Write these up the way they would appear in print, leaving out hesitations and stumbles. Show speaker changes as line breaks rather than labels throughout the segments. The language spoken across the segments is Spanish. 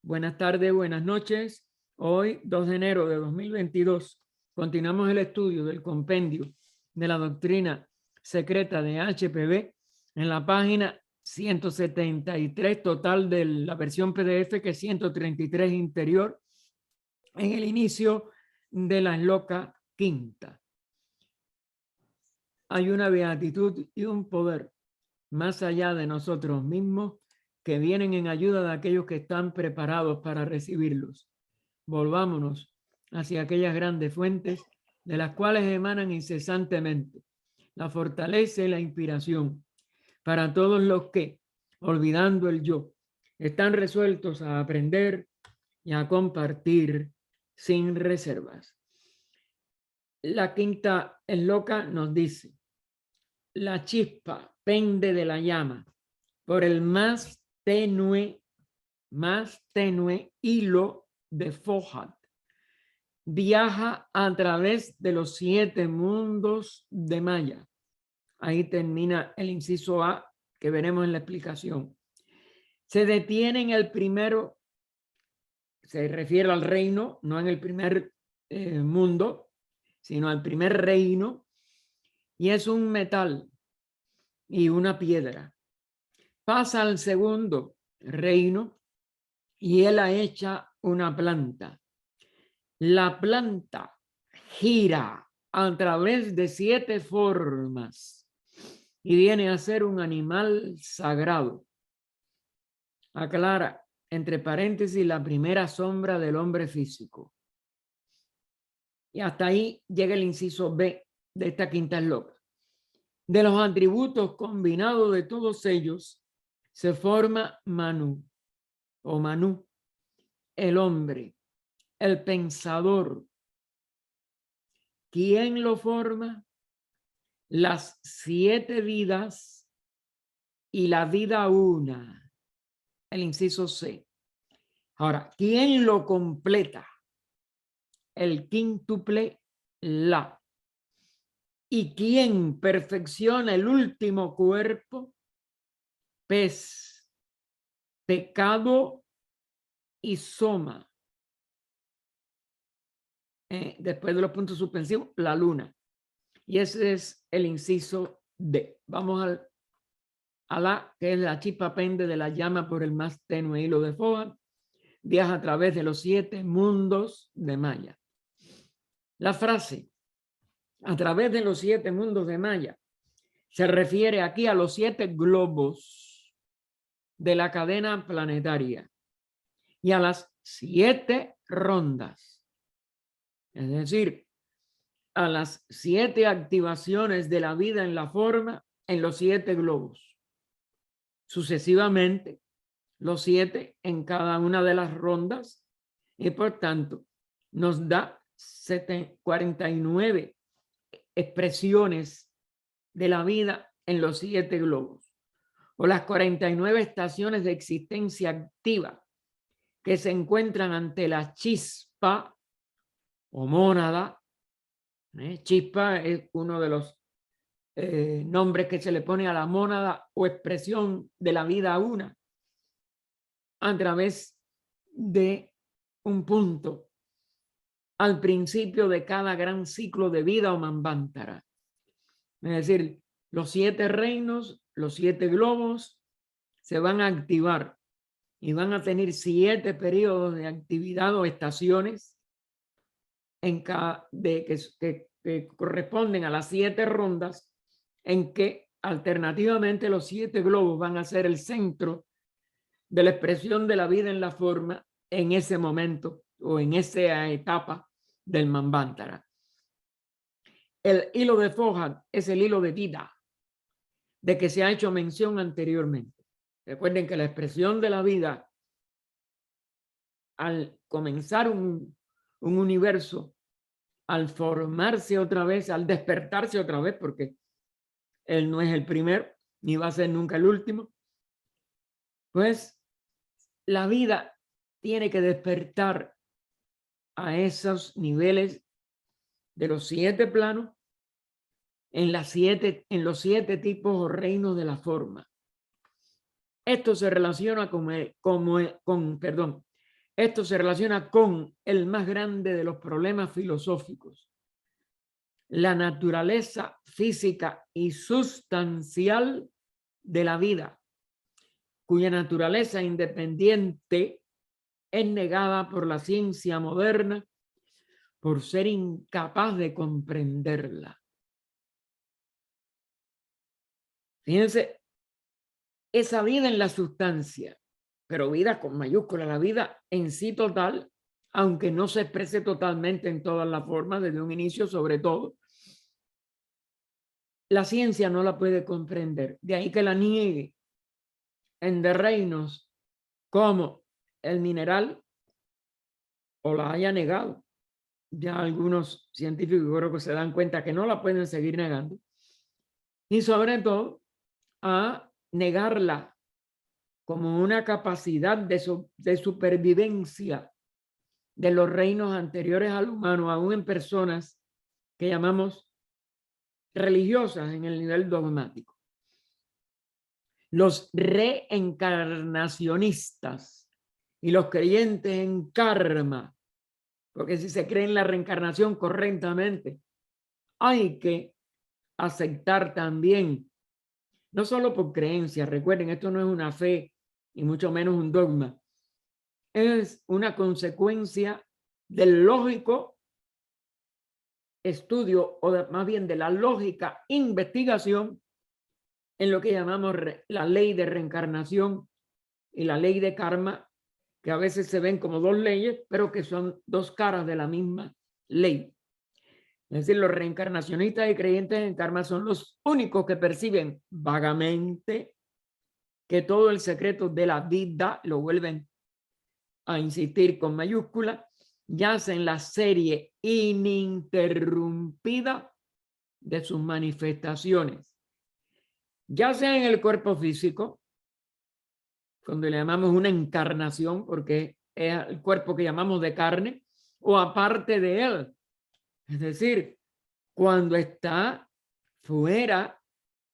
Buenas tardes, buenas noches. Hoy, 2 de enero de 2022, continuamos el estudio del compendio de la doctrina secreta de HPB en la página 173 total de la versión PDF, que es 133 interior, en el inicio de la esloca quinta. Hay una beatitud y un poder más allá de nosotros mismos que vienen en ayuda de aquellos que están preparados para recibirlos. Volvámonos hacia aquellas grandes fuentes de las cuales emanan incesantemente la fortaleza y la inspiración para todos los que, olvidando el yo, están resueltos a aprender y a compartir sin reservas. La quinta esloca nos dice: la chispa pende de la llama por el más tenue hilo de Fohat. Viaja a través de los 7 mundos de Maya. Ahí termina el inciso A, que veremos en la explicación. Se detiene en el primero, se refiere al reino, no en el primer mundo, sino al primer reino, y es un metal y una piedra. Pasa al segundo reino y él ha hecho una planta. La planta gira a través de 7 formas y viene a ser un animal sagrado. Aclara, entre paréntesis, la primera sombra del hombre físico. Y hasta ahí llega el inciso B de esta quinta esloca. De los atributos combinados de todos ellos se forma Manu o Manú, el hombre, el pensador. ¿Quién lo forma? Las 7 vidas y la vida una, el inciso C. Ahora, ¿quién lo completa? El quíntuple La. ¿Y quién perfecciona el último cuerpo? Pez, pecado y soma. Después de los puntos suspensivos, la luna. Y ese es el inciso D. Vamos a la, que es la chispa pende de la llama por el más tenue hilo de Fohat. Viaja a través de los 7 mundos de Maya. La frase a través de los 7 mundos de Maya se refiere aquí a los 7 globos de la cadena planetaria y a las 7 rondas, es decir, a las 7 activaciones de la vida en la forma en los 7 globos. Sucesivamente, los 7 en cada una de las rondas, y por tanto nos da 49 expresiones de la vida en los 7 globos, o las 49 estaciones de existencia activa que se encuentran ante la chispa o mónada. Chispa es uno de los nombres que se le pone a la mónada o expresión de la vida una a través de un punto al principio de cada gran ciclo de vida o manvántara. Es decir, los 7 reinos, los 7 globos se van a activar y van a tener 7 periodos de actividad o estaciones en cada que corresponden a las 7 rondas, en que alternativamente los 7 globos van a ser el centro de la expresión de la vida en la forma en ese momento o en esa etapa del manvántara. El hilo de Fohat es el hilo de vida de que se ha hecho mención anteriormente. Recuerden que la expresión de la vida al comenzar un universo, al formarse otra vez, al despertarse otra vez, porque él no es el primero ni va a ser nunca el último, pues la vida tiene que despertar a esos niveles de los 7 planos en los 7 tipos o reinos de la forma. Esto se relaciona con Esto se relaciona con el más grande de los problemas filosóficos, la naturaleza física y sustancial de la vida, cuya naturaleza independiente es negada por la ciencia moderna por ser incapaz de comprenderla. Fíjense, esa vida en la sustancia, pero vida con mayúscula, la vida en sí total, aunque no se exprese totalmente en todas las formas desde un inicio, sobre todo, la ciencia no la puede comprender. De ahí que la niegue en de reinos como el mineral o la haya negado. Ya algunos científicos creo que se dan cuenta que no la pueden seguir negando. Y sobre todo a negarla como una capacidad de supervivencia de los reinos anteriores al humano, aún en personas que llamamos religiosas en el nivel dogmático. Los reencarnacionistas y los creyentes en karma, porque si se cree en la reencarnación correctamente, hay que aceptar también, no solo por creencia, recuerden, esto no es una fe y mucho menos un dogma, es una consecuencia del lógico estudio, o más bien de la lógica investigación en lo que llamamos la ley de reencarnación y la ley de karma, que a veces se ven como dos leyes, pero que son dos caras de la misma ley. Es decir, los reencarnacionistas y creyentes en karma son los únicos que perciben vagamente que todo el secreto de la vida, lo vuelven a insistir con mayúscula, yace en la serie ininterrumpida de sus manifestaciones, ya sea en el cuerpo físico, cuando le llamamos una encarnación, porque es el cuerpo que llamamos de carne, o aparte de él, es decir, cuando está fuera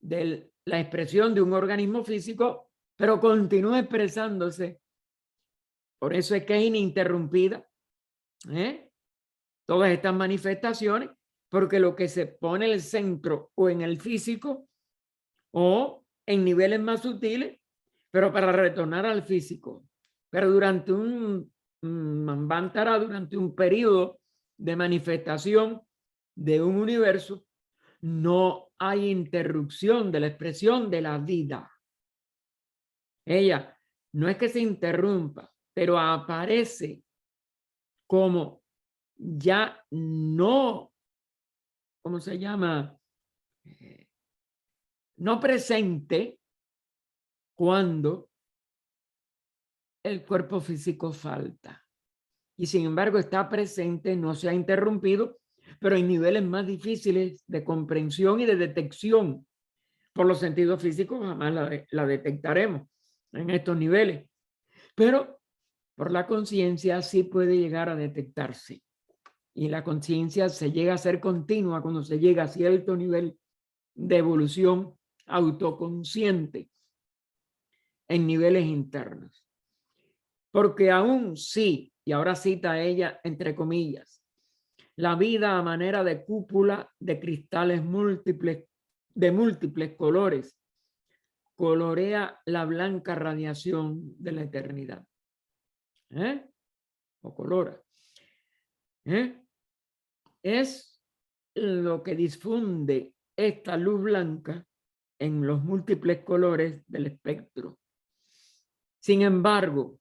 de la expresión de un organismo físico, pero continúa expresándose. Por eso es que es ininterrumpida, todas estas manifestaciones, porque lo que se pone en el centro o en el físico o en niveles más sutiles, pero para retornar al físico. Pero durante un manvantara, durante un periodo de manifestación de un universo, no hay interrupción de la expresión de la vida. Ella no es que se interrumpa, pero aparece como ya no, ¿cómo se llama? No presente cuando el cuerpo físico falta. Y sin embargo está presente, no se ha interrumpido, pero en niveles más difíciles de comprensión y de detección. Por los sentidos físicos jamás la detectaremos en estos niveles. Pero por la conciencia sí puede llegar a detectarse. Y la conciencia se llega a ser continua cuando se llega a cierto nivel de evolución autoconsciente en niveles internos. Porque aún sí, y ahora cita ella entre comillas, la vida a manera de cúpula de cristales múltiples, de múltiples colores, colorea la blanca radiación de la eternidad. O colora. Es lo que difunde esta luz blanca en los múltiples colores del espectro. Sin embargo,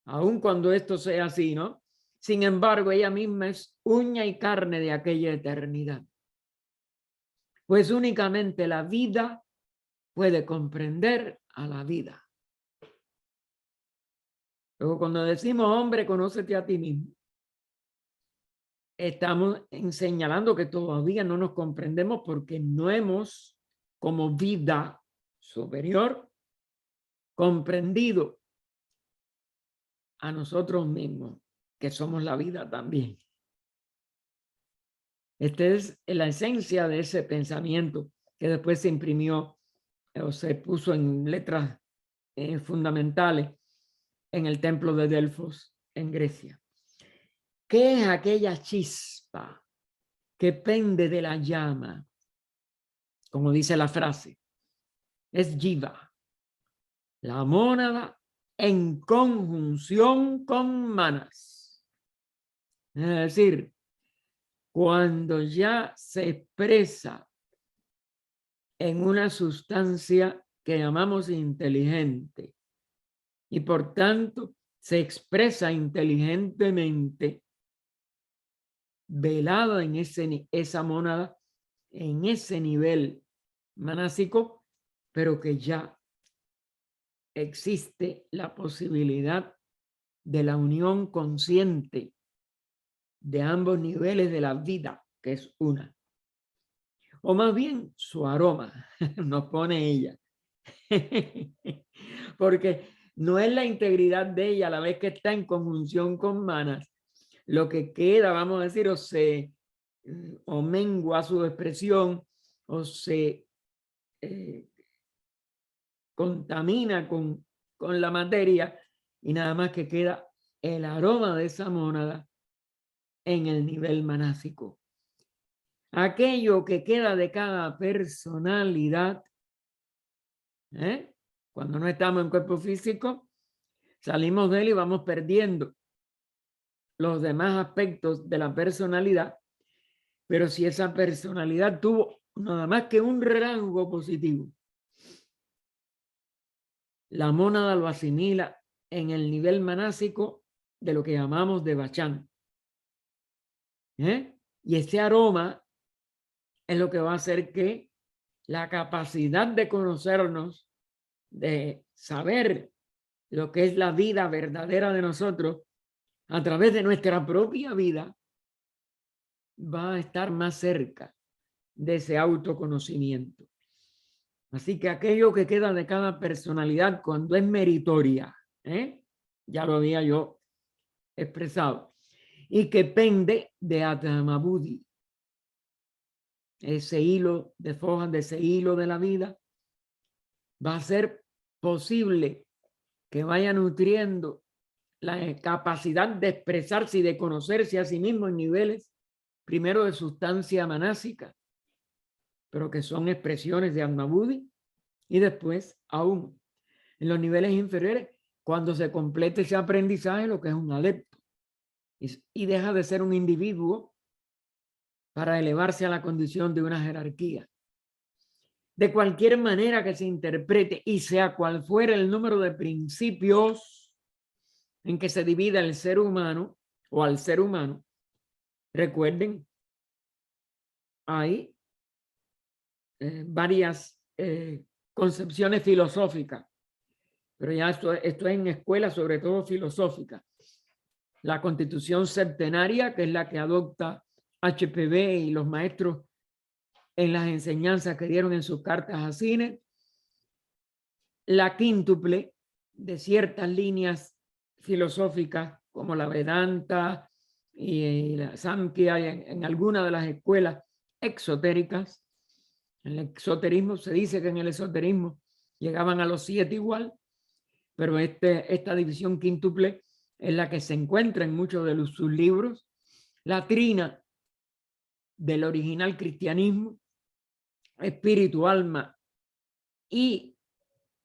aun cuando esto sea así, ¿no? Sin embargo, ella misma es uña y carne de aquella eternidad. Pues únicamente la vida puede comprender a la vida. Luego, cuando decimos, hombre, conócete a ti mismo, estamos señalando que todavía no nos comprendemos porque no hemos, como vida superior, comprendido a nosotros mismos, que somos la vida también. Esta es la esencia de ese pensamiento que después se imprimió o se puso en letras fundamentales en el templo de Delfos en Grecia. ¿Qué es aquella chispa que pende de la llama? Como dice la frase, es Jiva, la mónada en conjunción con Manas. Es decir, cuando ya se expresa en una sustancia que llamamos inteligente y por tanto se expresa inteligentemente, velada en esa mónada, en ese nivel manásico, pero que ya existe la posibilidad de la unión consciente de ambos niveles de la vida, que es una. O más bien su aroma, nos pone ella. Porque no es la integridad de ella a la vez que está en conjunción con Manas. Lo que queda, vamos a decir, o mengua su expresión, o se contamina con la materia, y nada más que queda el aroma de esa mónada en el nivel manásico. Aquello que queda de cada personalidad, cuando no estamos en cuerpo físico, salimos de él y vamos perdiendo los demás aspectos de la personalidad, pero si esa personalidad tuvo nada más que un rasgo positivo, la mónada lo asimila en el nivel manásico de lo que llamamos de Bachán. Y ese aroma es lo que va a hacer que la capacidad de conocernos, de saber lo que es la vida verdadera de nosotros a través de nuestra propia vida, va a estar más cerca de ese autoconocimiento. Así que aquello que queda de cada personalidad cuando es meritoria, ya lo había yo expresado, y que pende de Atma Buddhi, ese hilo de fojas, de ese hilo de la vida, va a ser posible que vaya nutriendo la capacidad de expresarse y de conocerse a sí mismo en niveles, primero de sustancia manásica, pero que son expresiones de Atma Buddhi, y después aún en los niveles inferiores, cuando se complete ese aprendizaje, lo que es un adepto, y deja de ser un individuo para elevarse a la condición de una jerarquía. De cualquier manera que se interprete y sea cual fuera el número de principios en que se divida el ser humano o al ser humano, recuerden, hay varias concepciones filosóficas, pero ya esto es en escuelas, sobre todo filosóficas. La Constitución Septenaria, que es la que adopta HPB y los maestros en las enseñanzas que dieron en sus cartas a Cine. La quíntuple de ciertas líneas filosóficas como la Vedanta y la Samkhya, en alguna de las escuelas exotéricas. En el exoterismo se dice que en el esoterismo llegaban a los 7 igual, pero esta división quíntuple es la que se encuentra en muchos de sus libros. La trina del original cristianismo, espíritu, alma y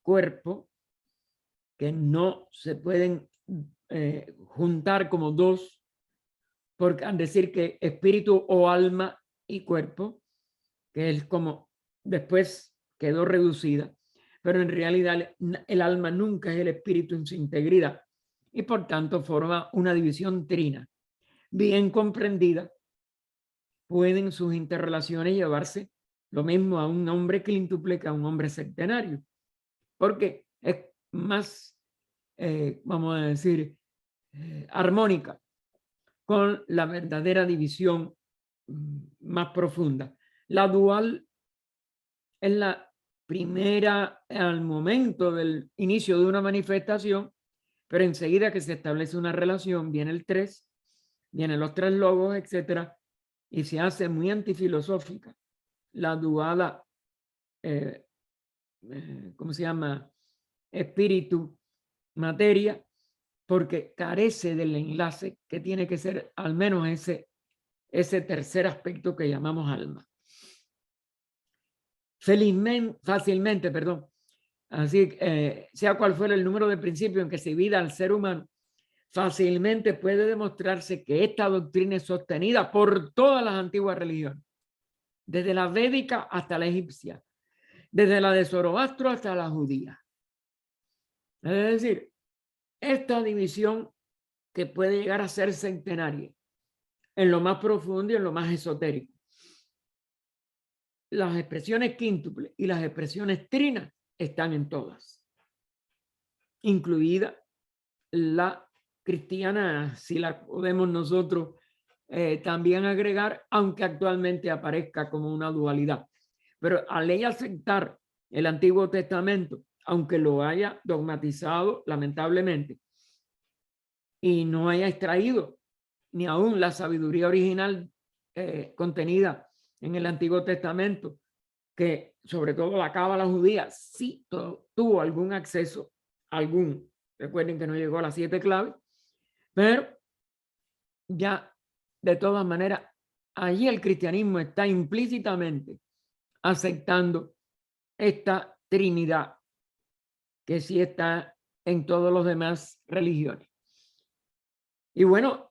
cuerpo, que no se pueden juntar como dos, porque al decir que espíritu o alma y cuerpo, que es como después quedó reducida, pero en realidad el alma nunca es el espíritu en su integridad y por tanto forma una división trina. Bien comprendida, pueden sus interrelaciones llevarse lo mismo a un hombre quíntuple que a un hombre septenario, porque es más, vamos a decir, armónica con la verdadera división más profunda. La dual es la primera al momento del inicio de una manifestación, pero enseguida que se establece una relación, viene el 3, vienen los 3 logos, etcétera, y se hace muy antifilosófica. La duala, ¿cómo se llama? Espíritu, materia, porque carece del enlace que tiene que ser al menos ese tercer aspecto que llamamos alma. Fácilmente, perdón. Así, sea cual fuera el número de principios en que se divida al ser humano, fácilmente puede demostrarse que esta doctrina es sostenida por todas las antiguas religiones, desde la védica hasta la egipcia, desde la de Zoroastro hasta la judía. Es decir, esta división que puede llegar a ser centenaria en lo más profundo y en lo más esotérico. Las expresiones quíntuples y las expresiones trinas están en todas, incluida la cristiana, si la podemos nosotros también agregar, aunque actualmente aparezca como una dualidad. Pero al ella aceptar el Antiguo Testamento, aunque lo haya dogmatizado lamentablemente, y no haya extraído ni aún la sabiduría original contenida en el Antiguo Testamento, que sobre todo la cábala judía sí tuvo algún acceso, recuerden que no llegó a las 7 claves, pero ya de todas maneras allí el cristianismo está implícitamente aceptando esta Trinidad que sí está en todos los demás religiones. Y bueno,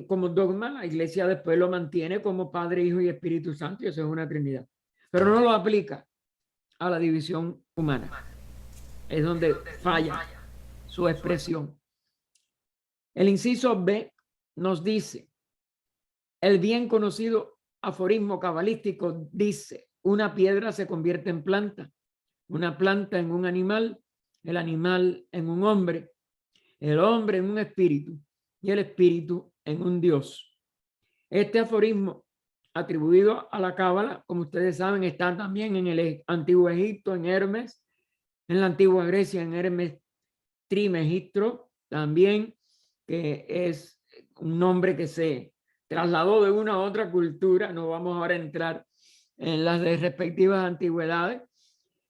como dogma la iglesia después lo mantiene como Padre, Hijo y Espíritu Santo, y eso es una Trinidad, pero no lo aplica a la división humana. Es donde falla su expresión. El inciso B nos dice, el bien conocido aforismo cabalístico dice, una piedra se convierte en planta, una planta en un animal, el animal en un hombre, el hombre en un espíritu y el espíritu en un Dios. Este aforismo atribuido a la cábala, como ustedes saben, está también en el antiguo Egipto, en Hermes, en la antigua Grecia, en Hermes Trismegistro, también, que es un nombre que se trasladó de una a otra cultura. No vamos ahora a entrar en las de respectivas antigüedades,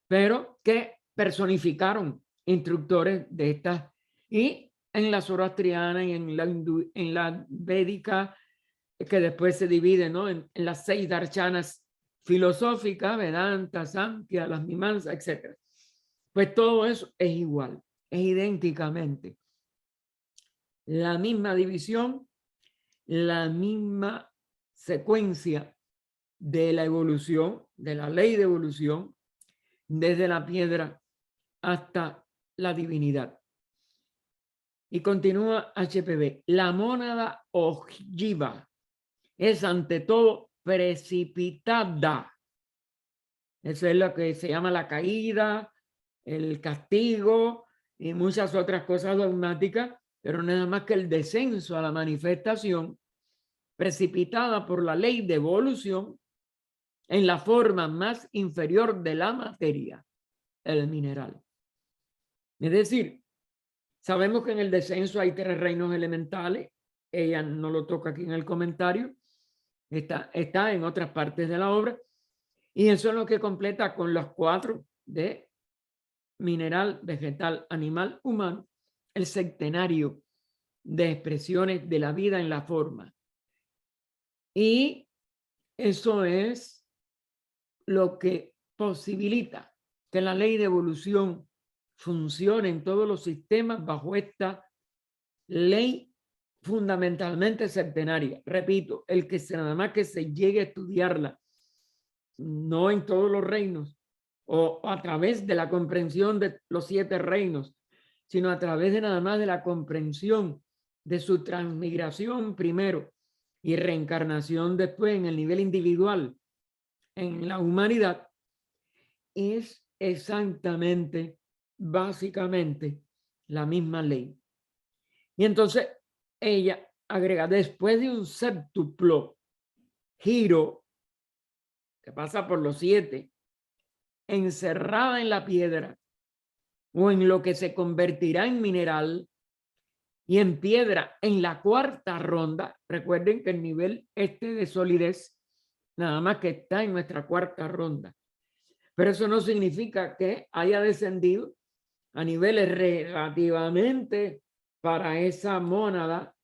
pero que personificaron instructores de estas, y en la zoroastriana y en la védica, que después se divide, ¿no?, en las 6 darshanas filosóficas, Vedanta, Samkhya, las Mimamsa, etc. Pues todo eso es igual, es idénticamente la misma división, la misma secuencia de la evolución, de la ley de evolución, desde la piedra hasta la divinidad. Y continúa HPB, la mónada ojiva es ante todo precipitada. Eso es lo que se llama la caída, el castigo y muchas otras cosas dogmáticas, pero nada más que el descenso a la manifestación precipitada por la ley de evolución en la forma más inferior de la materia, el mineral. Es decir, sabemos que en el descenso hay 3 reinos elementales. Ella no lo toca aquí en el comentario. Está en otras partes de la obra. Y eso es lo que completa con los 4 de mineral, vegetal, animal, humano, el centenario de expresiones de la vida en la forma. Y eso es lo que posibilita que la ley de evolución funcione en todos los sistemas bajo esta ley fundamentalmente centenaria. Repito, nada más que se llegue a estudiarla, no en todos los reinos o a través de la comprensión de los 7 reinos, sino a través de nada más de la comprensión de su transmigración primero y reencarnación después en el nivel individual en la humanidad, es exactamente, básicamente, la misma ley. Y entonces ella agrega, después de un séptuplo giro que pasa por los 7, encerrada en la piedra o en lo que se convertirá en mineral y en piedra en la 4ª ronda. Recuerden que el nivel de solidez nada más que está en nuestra 4ª ronda, pero eso no significa que haya descendido a niveles relativamente para esa mónada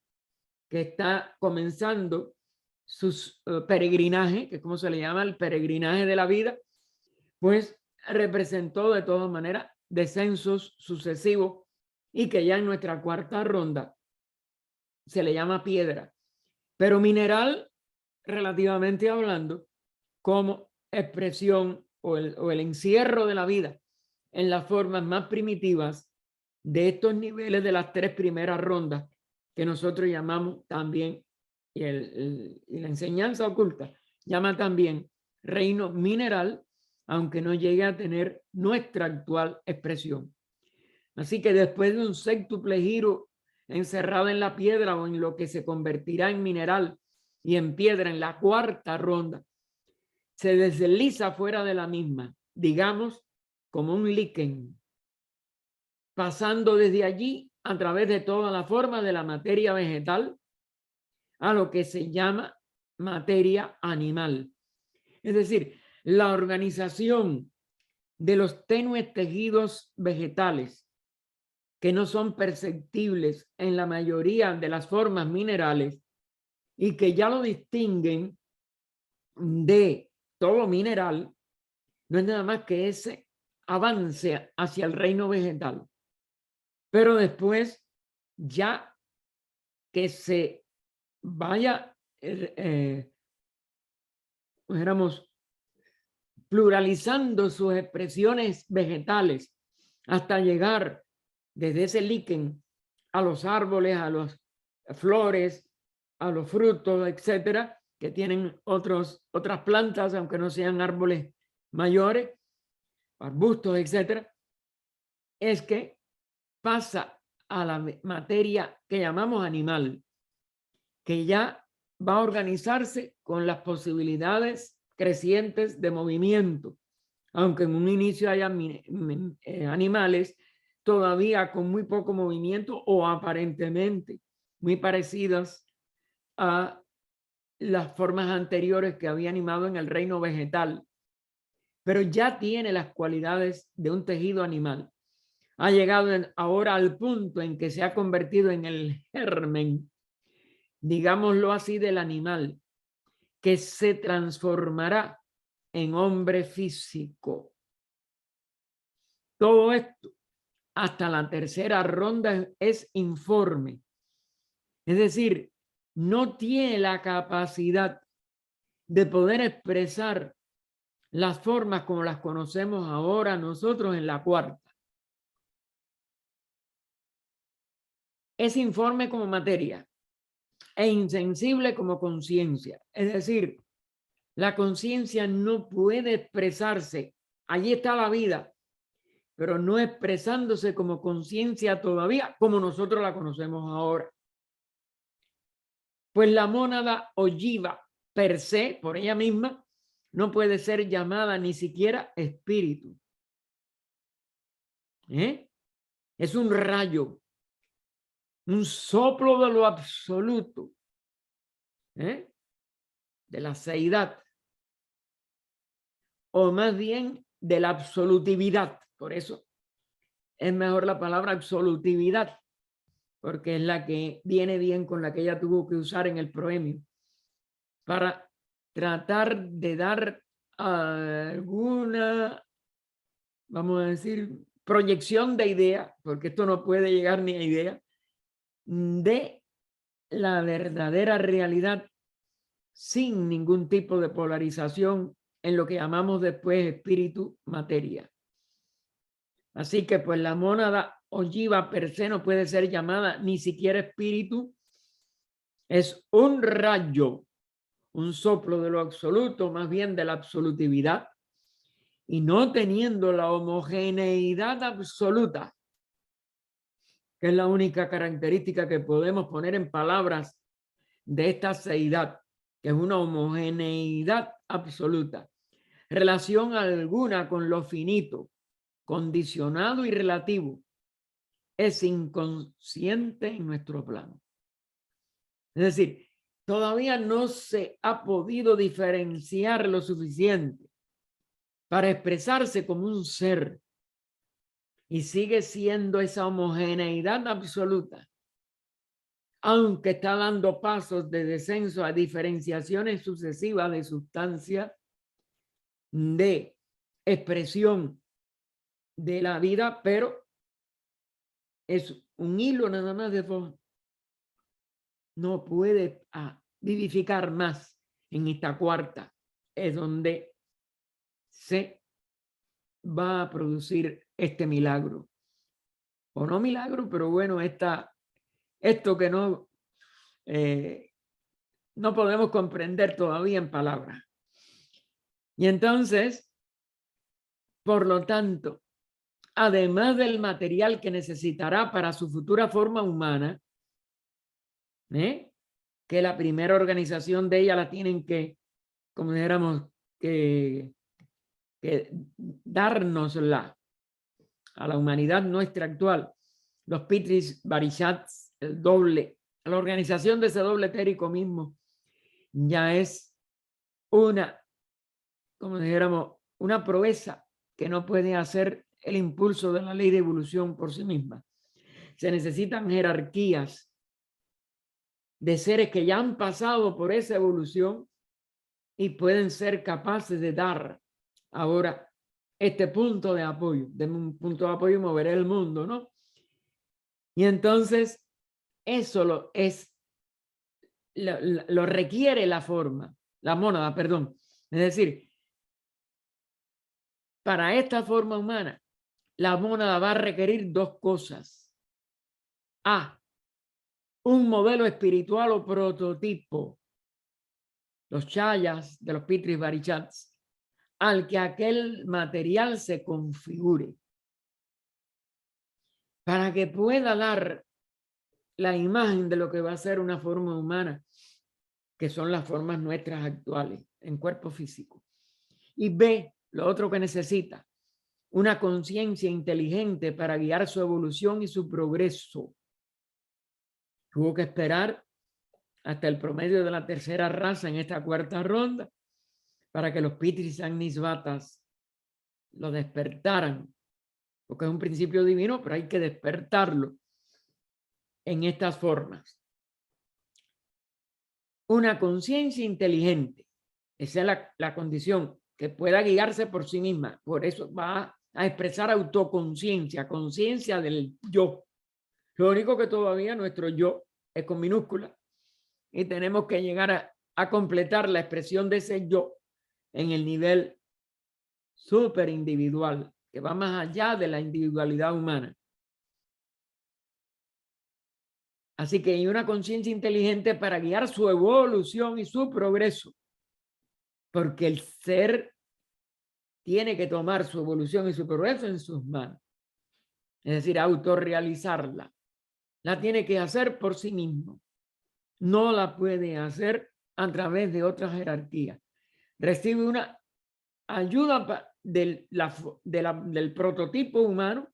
que está comenzando sus peregrinaje, que es como se le llama el peregrinaje de la vida, pues representó de todas maneras descensos sucesivos y que ya en nuestra cuarta ronda se le llama piedra, pero mineral relativamente hablando como expresión o el encierro de la vida en las formas más primitivas de estos niveles de las tres primeras rondas que nosotros llamamos también, y la enseñanza oculta llama también reino mineral, aunque no llegue a tener nuestra actual expresión. Así que después de un séptuple giro encerrado en la piedra o en lo que se convertirá en mineral y en piedra en la cuarta ronda, se desliza fuera de la misma, digamos, como un líquen, pasando desde allí a través de toda la forma de la materia vegetal a lo que se llama materia animal. Es decir, la organización de los tenues tejidos vegetales que no son perceptibles en la mayoría de las formas minerales y que ya lo distinguen de todo mineral, no es nada más que ese avance hacia el reino vegetal. Pero después, ya que se vaya, dijéramos, pluralizando sus expresiones vegetales hasta llegar desde ese líquen a los árboles, a las flores, a los frutos, etcétera, que tienen otras plantas, aunque no sean árboles mayores, arbustos, etcétera, es que pasa a la materia que llamamos animal, que ya va a organizarse con las posibilidades crecientes de movimiento, aunque en un inicio haya animales todavía con muy poco movimiento o aparentemente muy parecidas a las formas anteriores que había animado en el reino vegetal, pero ya tiene las cualidades de un tejido animal. Ha llegado ahora al punto en que se ha convertido en el germen, digámoslo así, del animal, que se transformará en hombre físico. Todo esto hasta la tercera ronda es informe. Es decir, no tiene la capacidad de poder expresar las formas como las conocemos ahora nosotros en la cuarta. Es informe como materia e insensible como conciencia. Es decir, la conciencia no puede expresarse. Allí está la vida, pero no expresándose como conciencia todavía como nosotros la conocemos ahora. Pues la mónada ojiva per se, por ella misma, no puede ser llamada ni siquiera espíritu. Es un rayo, un soplo de lo absoluto, de la seidad, o más bien de la absolutividad. Por eso es mejor la palabra absolutividad, porque es la que viene bien con la que ella tuvo que usar en el proemio para tratar de dar alguna, vamos a decir, proyección de idea, porque esto no puede llegar ni a idea, de la verdadera realidad sin ningún tipo de polarización en lo que llamamos después espíritu materia. Así que pues la mónada ojiva per se no puede ser llamada ni siquiera espíritu, es un rayo, un soplo de lo absoluto, más bien de la absolutividad, y no teniendo la homogeneidad absoluta, que es la única característica que podemos poner en palabras de esta seidad, que es una homogeneidad absoluta, relación alguna con lo finito, condicionado y relativo, es inconsciente en nuestro plano. Es decir, todavía no se ha podido diferenciar lo suficiente para expresarse como un ser, y sigue siendo esa homogeneidad absoluta aunque está dando pasos de descenso a diferenciaciones sucesivas de sustancia, de expresión de la vida, pero es un hilo nada más de forma. No puede vivificar más en esta cuarta, es donde se va a producir este milagro. O no milagro, pero bueno, esto que no podemos comprender todavía en palabras. Y entonces, por lo tanto, además del material que necesitará para su futura forma humana, que la primera organización de ella la tienen que, como dijéramos, que dárnosla a la humanidad nuestra actual, los Pitris Barishats, el doble, la organización de ese doble etérico mismo, ya es una, como dijéramos, una proeza que no puede hacer el impulso de la ley de evolución por sí misma. Se necesitan jerarquías de seres que ya han pasado por esa evolución y pueden ser capaces de dar ahora este punto de apoyo, de un punto de apoyo mover el mundo, ¿no? Y entonces eso lo requiere la forma, la mónada, perdón. Es decir, para esta forma humana, la mónada va a requerir dos cosas. A, un modelo espiritual o prototipo, los chayas de los Pitris Barichats, al que aquel material se configure, para que pueda dar la imagen de lo que va a ser una forma humana, que son las formas nuestras actuales en cuerpo físico. Y B, lo otro que necesita, una conciencia inteligente para guiar su evolución y su progreso. Tuvo que esperar hasta el promedio de la tercera raza en esta cuarta ronda para que los Pitris Agnisvatas lo despertaran, porque es un principio divino, pero hay que despertarlo en estas formas. Una conciencia inteligente, esa es la condición, que pueda guiarse por sí misma. Por eso va a expresar autoconciencia, conciencia del yo. Lo único que todavía nuestro yo es con minúscula y tenemos que llegar a completar la expresión de ese yo en el nivel súper individual, que va más allá de la individualidad humana. Así que hay una conciencia inteligente para guiar su evolución y su progreso, porque el ser tiene que tomar su evolución y su progreso en sus manos, es decir, autorrealizarla. La tiene que hacer por sí mismo, no la puede hacer a través de otras jerarquías. Recibe una ayuda del prototipo humano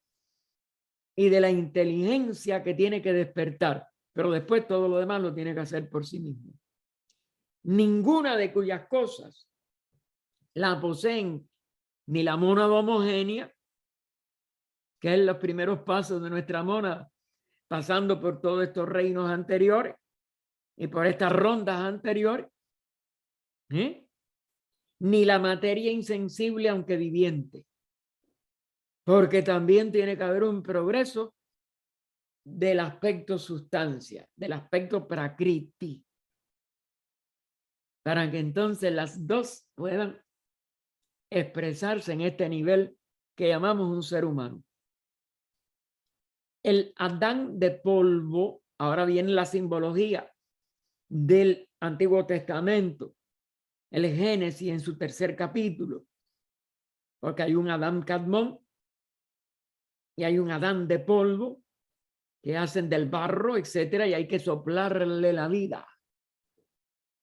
y de la inteligencia que tiene que despertar, pero después todo lo demás lo tiene que hacer por sí mismo. Ninguna de cuyas cosas la poseen ni la mónada homogénea, que es los primeros pasos de nuestra mónada, pasando por todos estos reinos anteriores y por estas rondas anteriores, ni la materia insensible aunque viviente, porque también tiene que haber un progreso del aspecto sustancia, del aspecto prakriti, para que entonces las dos puedan expresarse en este nivel que llamamos un ser humano. El Adán de polvo, ahora viene la simbología del Antiguo Testamento, el Génesis en su tercer capítulo, porque hay un Adán Cadmón y hay un Adán de polvo que hacen del barro, etcétera, y hay que soplarle la vida.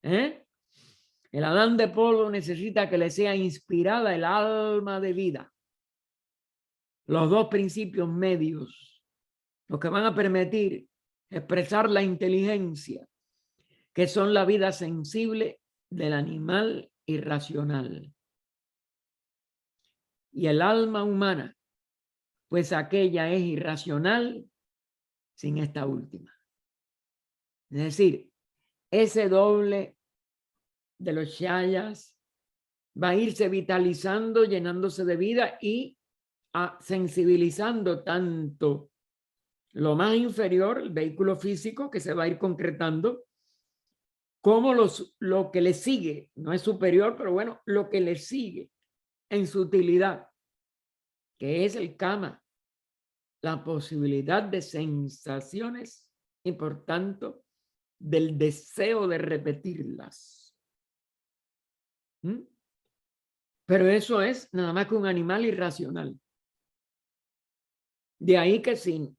El Adán de polvo necesita que le sea inspirada el alma de vida. Los dos principios medios, los que van a permitir expresar la inteligencia, que son la vida sensible del animal irracional. Y el alma humana, pues aquella es irracional sin esta última. Es decir, ese doble de los chayas va a irse vitalizando, llenándose de vida y sensibilizando tanto lo más inferior, el vehículo físico, que se va a ir concretando, como lo que le sigue, no es superior, pero bueno, lo que le sigue en su utilidad, que es el kama, la posibilidad de sensaciones y por tanto del deseo de repetirlas. Pero eso es nada más que un animal irracional. De ahí que si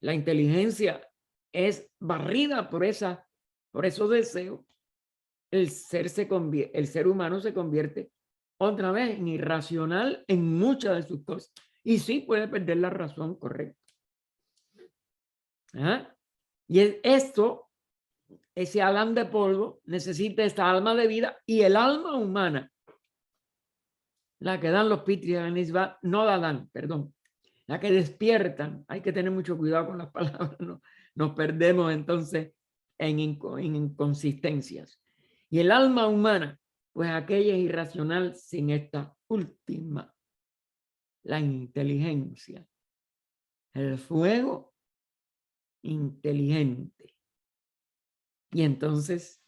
la inteligencia es barrida por esos deseos, el ser humano se convierte otra vez en irracional en muchas de sus cosas. Y sí puede perder la razón correcta. Y esto, ese Adán de polvo, necesita esta alma de vida, y el alma humana, la que dan los Pitri no la dan, perdón, la que despiertan. Hay que tener mucho cuidado con las palabras, ¿no? Nos perdemos entonces en inconsistencias. Y el alma humana, pues aquella es irracional sin esta última, la inteligencia, el fuego inteligente. Y entonces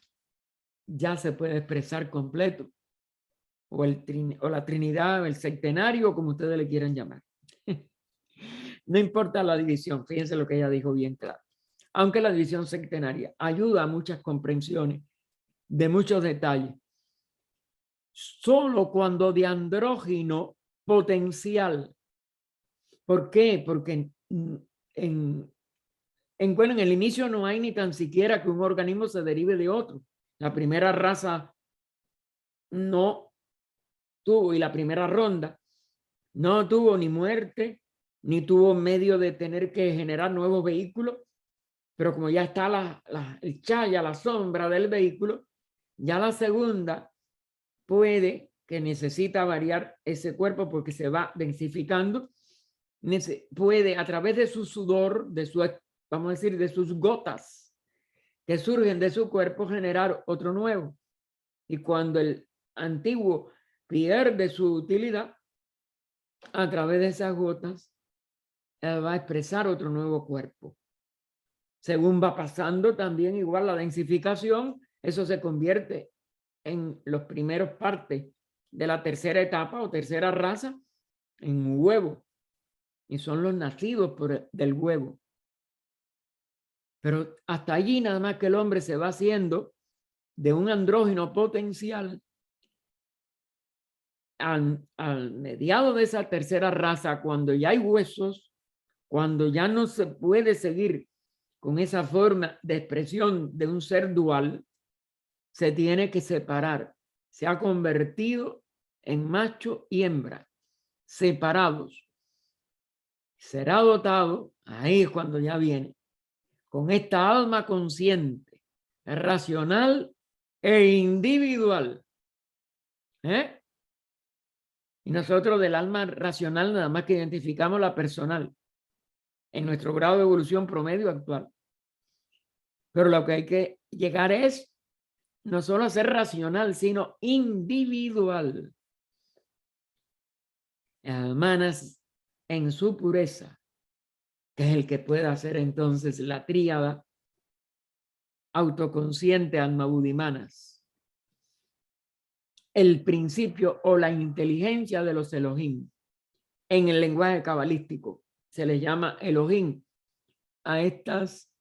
ya se puede expresar completo, o la Trinidad, o el septenario, como ustedes le quieran llamar. No importa la división, fíjense lo que ella dijo bien claro. Aunque la división septenaria ayuda a muchas comprensiones de muchos detalles, solo cuando de andrógino potencial. ¿Por qué? Porque bueno, en el inicio no hay ni tan siquiera que un organismo se derive de otro. La primera raza no tuvo, y la primera ronda no tuvo ni muerte, ni tuvo medio de tener que generar nuevos vehículos, pero como ya está el chaya, la sombra del vehículo, ya la segunda puede que necesita variar ese cuerpo porque se va densificando, puede a través de su sudor, vamos a decir, de sus gotas que surgen de su cuerpo, generar otro nuevo. Y cuando el antiguo pierde su utilidad, a través de esas gotas, va a expresar otro nuevo cuerpo. Según va pasando también igual la densificación, eso se convierte en los primeros partes de la tercera etapa o tercera raza en un huevo. Y son los nacidos del huevo. Pero hasta allí nada más que el hombre se va haciendo de un andrógino potencial. Al mediado de esa tercera raza, cuando ya hay huesos, cuando ya no se puede seguir con esa forma de expresión de un ser dual, se tiene que separar. Se ha convertido en macho y hembra, separados. Será dotado, ahí es cuando ya viene, con esta alma consciente, racional e individual. Y nosotros del alma racional nada más que identificamos la personal en nuestro grado de evolución promedio actual. Pero lo que hay que llegar es no solo a ser racional, sino individual. Hermanas, en su pureza, que es el que puede hacer entonces la tríada autoconsciente alma budimanas. El principio o la inteligencia de los Elohim. En el lenguaje cabalístico se les llama Elohim a estas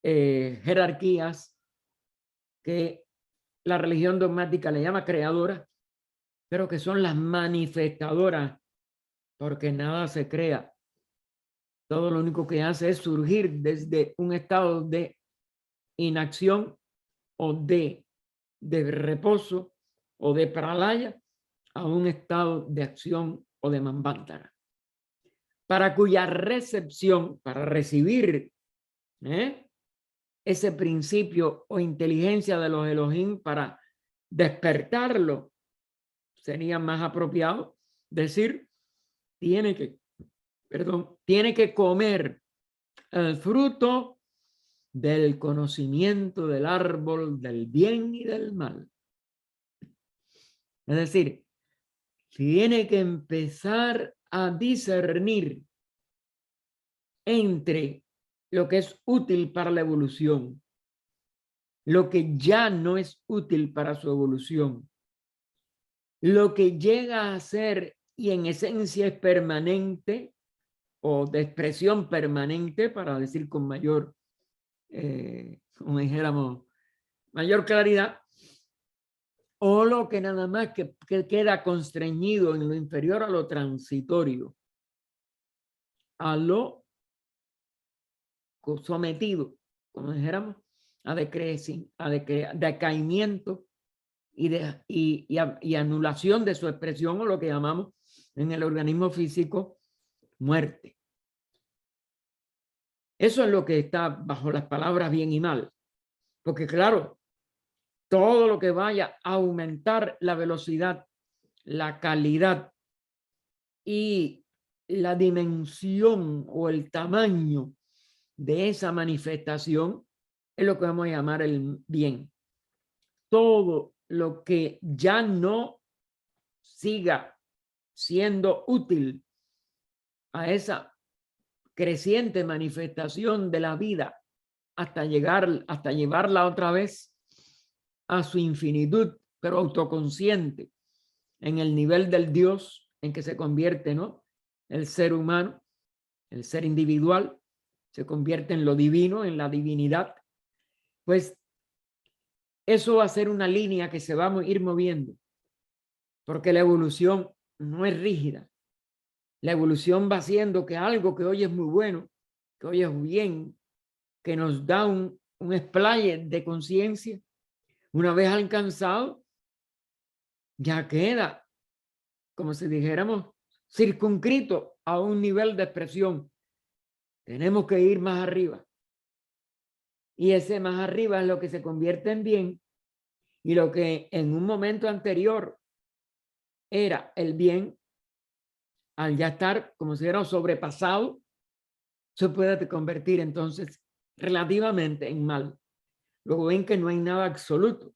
jerarquías que la religión dogmática le llama creadoras, pero que son las manifestadoras, porque nada se crea. Todo lo único que hace es surgir desde un estado de inacción o de reposo o de pralaya a un estado de acción o de manvantara, para cuya recepción, para recibir ese principio o inteligencia de los Elohim, para despertarlo, sería más apropiado decir, tiene que comer el fruto del conocimiento del árbol del bien y del mal. Es decir, tiene que empezar a discernir entre lo que es útil para la evolución, lo que ya no es útil para su evolución, lo que llega a ser y en esencia es permanente o de expresión permanente, para decir con mayor, como dijéramos, mayor claridad, o lo que nada más que queda constreñido en lo inferior a lo transitorio, a lo sometido, como dijéramos, a decaimiento y anulación de su expresión, o lo que llamamos en el organismo físico muerte. Eso es lo que está bajo las palabras bien y mal, porque claro, todo lo que vaya a aumentar la velocidad, la calidad y la dimensión o el tamaño de esa manifestación es lo que vamos a llamar el bien. Todo lo que ya no siga siendo útil a esa creciente manifestación de la vida hasta llevarla otra vez a su infinitud, pero autoconsciente, en el nivel del Dios en que se convierte, ¿no? El ser humano, el ser individual, se convierte en lo divino, en la divinidad. Pues eso va a ser una línea que se va a ir moviendo, porque la evolución no es rígida. La evolución va haciendo que algo que hoy es muy bueno, que hoy es bien, que nos da un explaye de conciencia, una vez alcanzado, ya queda, como si dijéramos, circunscrito a un nivel de expresión. Tenemos que ir más arriba. Y ese más arriba es lo que se convierte en bien, y lo que en un momento anterior era el bien, al ya estar como si era sobrepasado, se puede convertir entonces relativamente en mal. Luego ven que no hay nada absoluto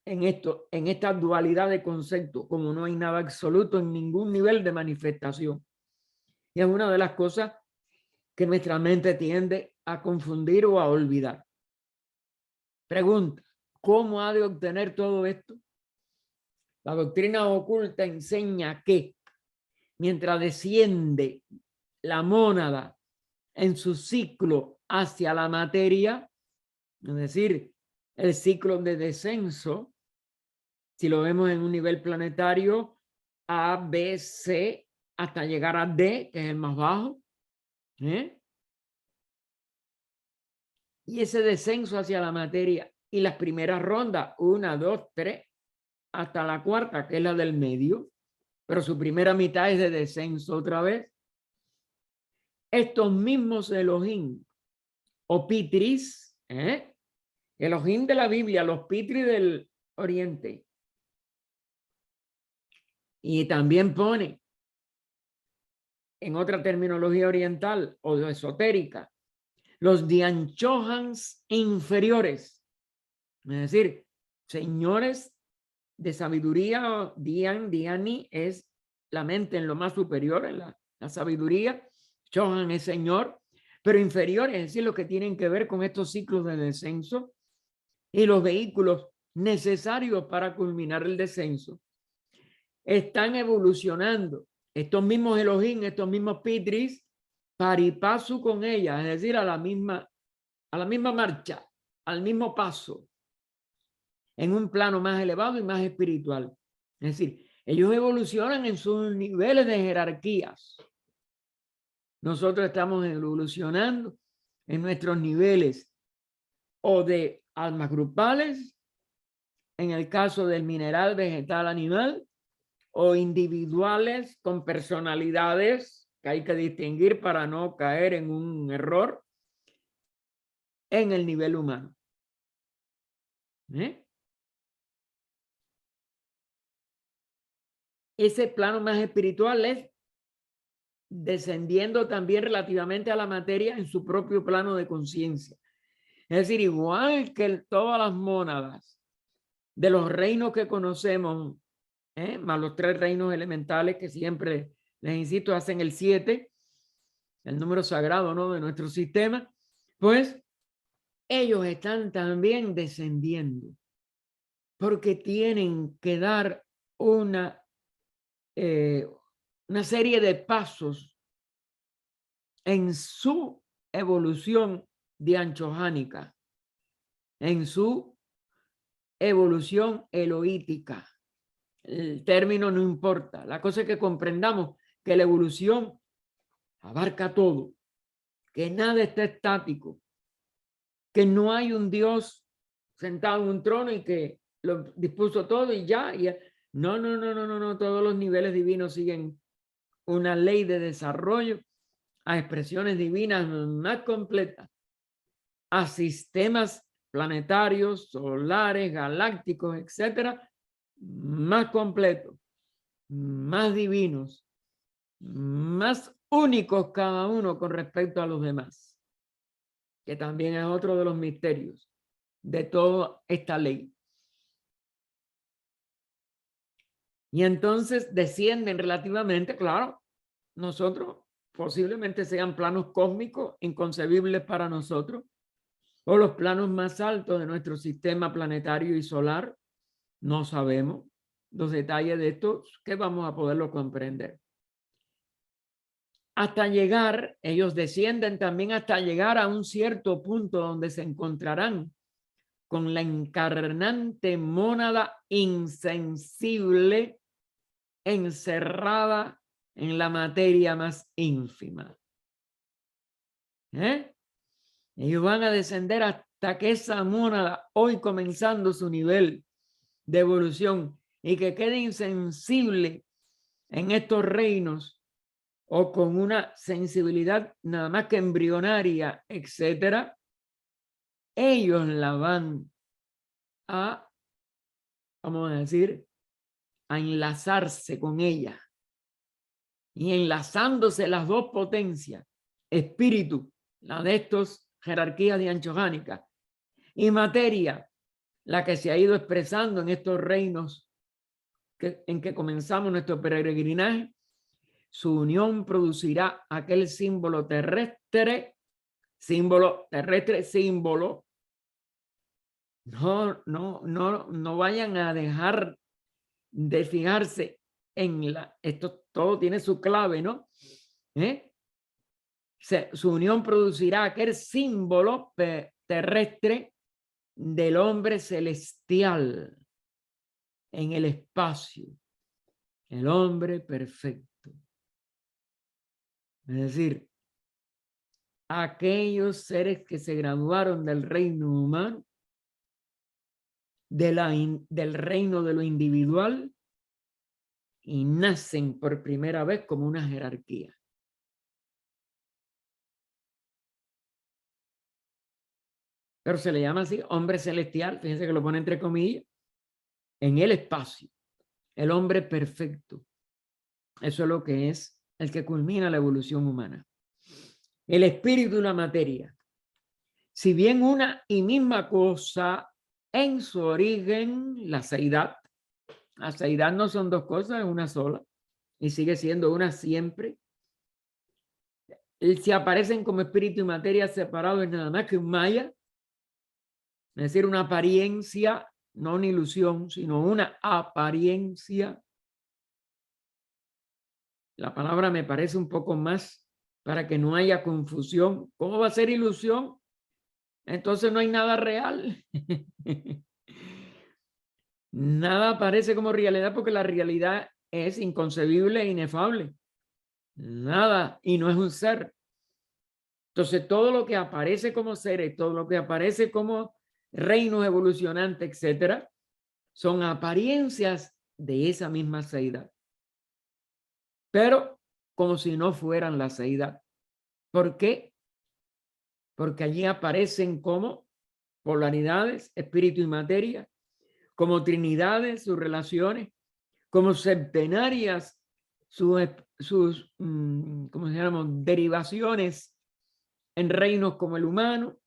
en esto, en esta dualidad de conceptos, como no hay nada absoluto en ningún nivel de manifestación. Y es una de las cosas que nuestra mente tiende a confundir o a olvidar. Pregunta, ¿cómo ha de obtener todo esto? La doctrina oculta enseña que mientras desciende la mónada en su ciclo hacia la materia, es decir, el ciclo de descenso, si lo vemos en un nivel planetario, A, B, C, hasta llegar a D, que es el más bajo, y ese descenso hacia la materia y las primeras rondas, 1, 2, 3, hasta la cuarta, que es la del medio, pero su primera mitad es de descenso otra vez. Estos mismos Elohim o Pitris, Elohim de la Biblia, los Pitris del Oriente, y también pone en otra terminología oriental o esotérica, los Dianchohans inferiores, es decir, señores de sabiduría. Diani es la mente en lo más superior, en la sabiduría. Chohan es señor, pero inferior, es decir, lo que tienen que ver con estos ciclos de descenso y los vehículos necesarios para culminar el descenso. Están evolucionando estos mismos Elohim, estos mismos Pitris, paripasu con ellas, es decir, a la misma marcha, al mismo paso, en un plano más elevado y más espiritual. Es decir, ellos evolucionan en sus niveles de jerarquías. Nosotros estamos evolucionando en nuestros niveles o de almas grupales, en el caso del mineral, vegetal, animal, o individuales con personalidades que hay que distinguir para no caer en un error en el nivel humano. Ese plano más espiritual es descendiendo también relativamente a la materia en su propio plano de conciencia. Es decir, igual que todas las mónadas de los reinos que conocemos, más los 3 reinos elementales que siempre, les insisto, hacen el 7, el número sagrado, ¿no?, de nuestro sistema, pues ellos están también descendiendo porque tienen que dar una serie de pasos en su evolución dianchojánica, en su evolución eloítica. El término no importa. La cosa es que comprendamos que la evolución abarca todo, que nada está estático, que no hay un Dios sentado en un trono y que lo dispuso todo y ya. No, no, no, no, no, no. Todos los niveles divinos siguen una ley de desarrollo a expresiones divinas más completas, a sistemas planetarios, solares, galácticos, etcétera, más completos, más divinos, más únicos cada uno con respecto a los demás, que también es otro de los misterios de toda esta ley. Y entonces descienden relativamente, claro, nosotros posiblemente sean planos cósmicos inconcebibles para nosotros, o los planos más altos de nuestro sistema planetario y solar, no sabemos los detalles de esto, que vamos a poderlo comprender. Hasta llegar, ellos descienden también hasta llegar a un cierto punto donde se encontrarán con la encarnante mónada insensible encerrada en la materia más ínfima. Ellos van a descender hasta que esa mónada, hoy comenzando su nivel de evolución, y que quede insensible en estos reinos o con una sensibilidad nada más que embrionaria, etcétera, ellos la van a, vamos a decir, a enlazarse con ella. Y enlazándose las dos potencias, espíritu, la de estos jerarquías dianchojánicas, y materia, la que se ha ido expresando en estos reinos en que comenzamos nuestro peregrinaje, su unión producirá aquel símbolo terrestre, no vayan a dejar de fijarse en esto todo tiene su clave, ¿no? Su unión producirá aquel símbolo terrestre del hombre celestial en el espacio, el hombre perfecto. Es decir, aquellos seres que se graduaron del reino humano, del reino de lo individual, y nacen por primera vez como una jerarquía. Pero se le llama así, hombre celestial, fíjense que lo pone entre comillas, en el espacio, el hombre perfecto. Eso es lo que es el que culmina la evolución humana. El espíritu y la materia, si bien una y misma cosa, en su origen, la seidad no son dos cosas, es una sola, y sigue siendo una siempre. Si aparecen como espíritu y materia separados, es nada más que un maya, es decir, una apariencia, no una ilusión, sino una apariencia. La palabra me parece un poco más para que no haya confusión. ¿Cómo va a ser ilusión? Entonces no hay nada real. Nada parece como realidad porque la realidad es inconcebible e inefable. Nada, y no es un ser. Entonces todo lo que aparece como seres, todo lo que aparece como reinos evolucionantes, etcétera, son apariencias de esa misma seidad. Pero como si no fueran la seidad. ¿Por qué? Porque allí aparecen como polaridades, espíritu y materia, como trinidades, sus relaciones, como septenarias, sus ¿cómo se llama? Derivaciones en reinos como el humano,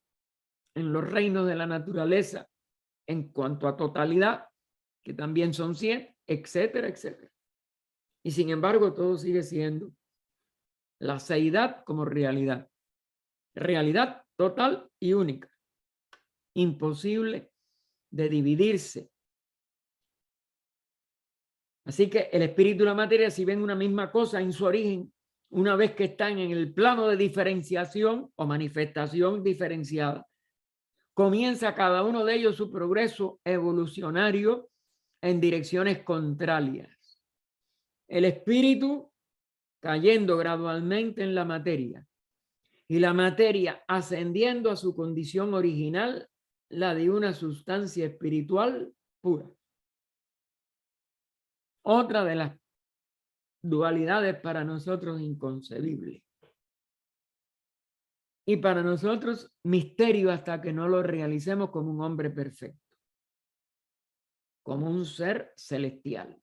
en los reinos de la naturaleza en cuanto a totalidad, que también son 100, etcétera, etcétera. Y sin embargo, todo sigue siendo la seidad como realidad. Realidad total y única. Imposible de dividirse. Así que el espíritu y la materia, si ven una misma cosa en su origen, una vez que están en el plano de diferenciación o manifestación diferenciada, comienza cada uno de ellos su progreso evolucionario en direcciones contrarias. El espíritu cayendo gradualmente en la materia y la materia ascendiendo a su condición original, la de una sustancia espiritual pura. Otra de las dualidades para nosotros inconcebibles. Y para nosotros misterio hasta que no lo realicemos como un hombre perfecto, como un ser celestial.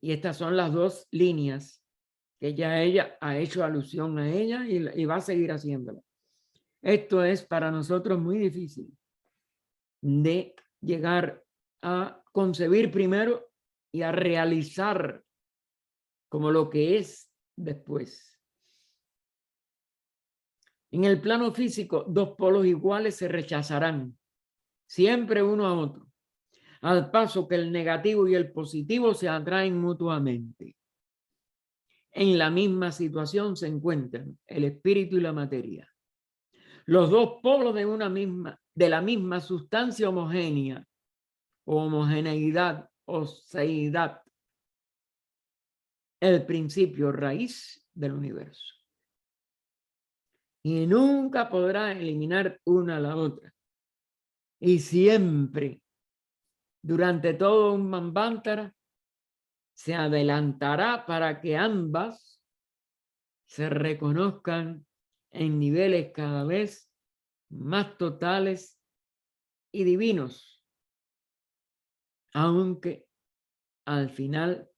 Y estas son las dos líneas que ya ella ha hecho alusión a ella y va a seguir haciéndolo. Esto es para nosotros muy difícil de llegar a concebir primero y a realizar como lo que es después. En el plano físico, dos polos iguales se rechazarán, siempre uno a otro, al paso que el negativo y el positivo se atraen mutuamente. En la misma situación se encuentran el espíritu y la materia. Los dos polos de la misma sustancia homogénea, o homogeneidad, o seidad, el principio raíz del universo. Y nunca podrá eliminar una a la otra. Y siempre, durante todo un Manvantara, se adelantará para que ambas se reconozcan en niveles cada vez más totales y divinos, aunque al final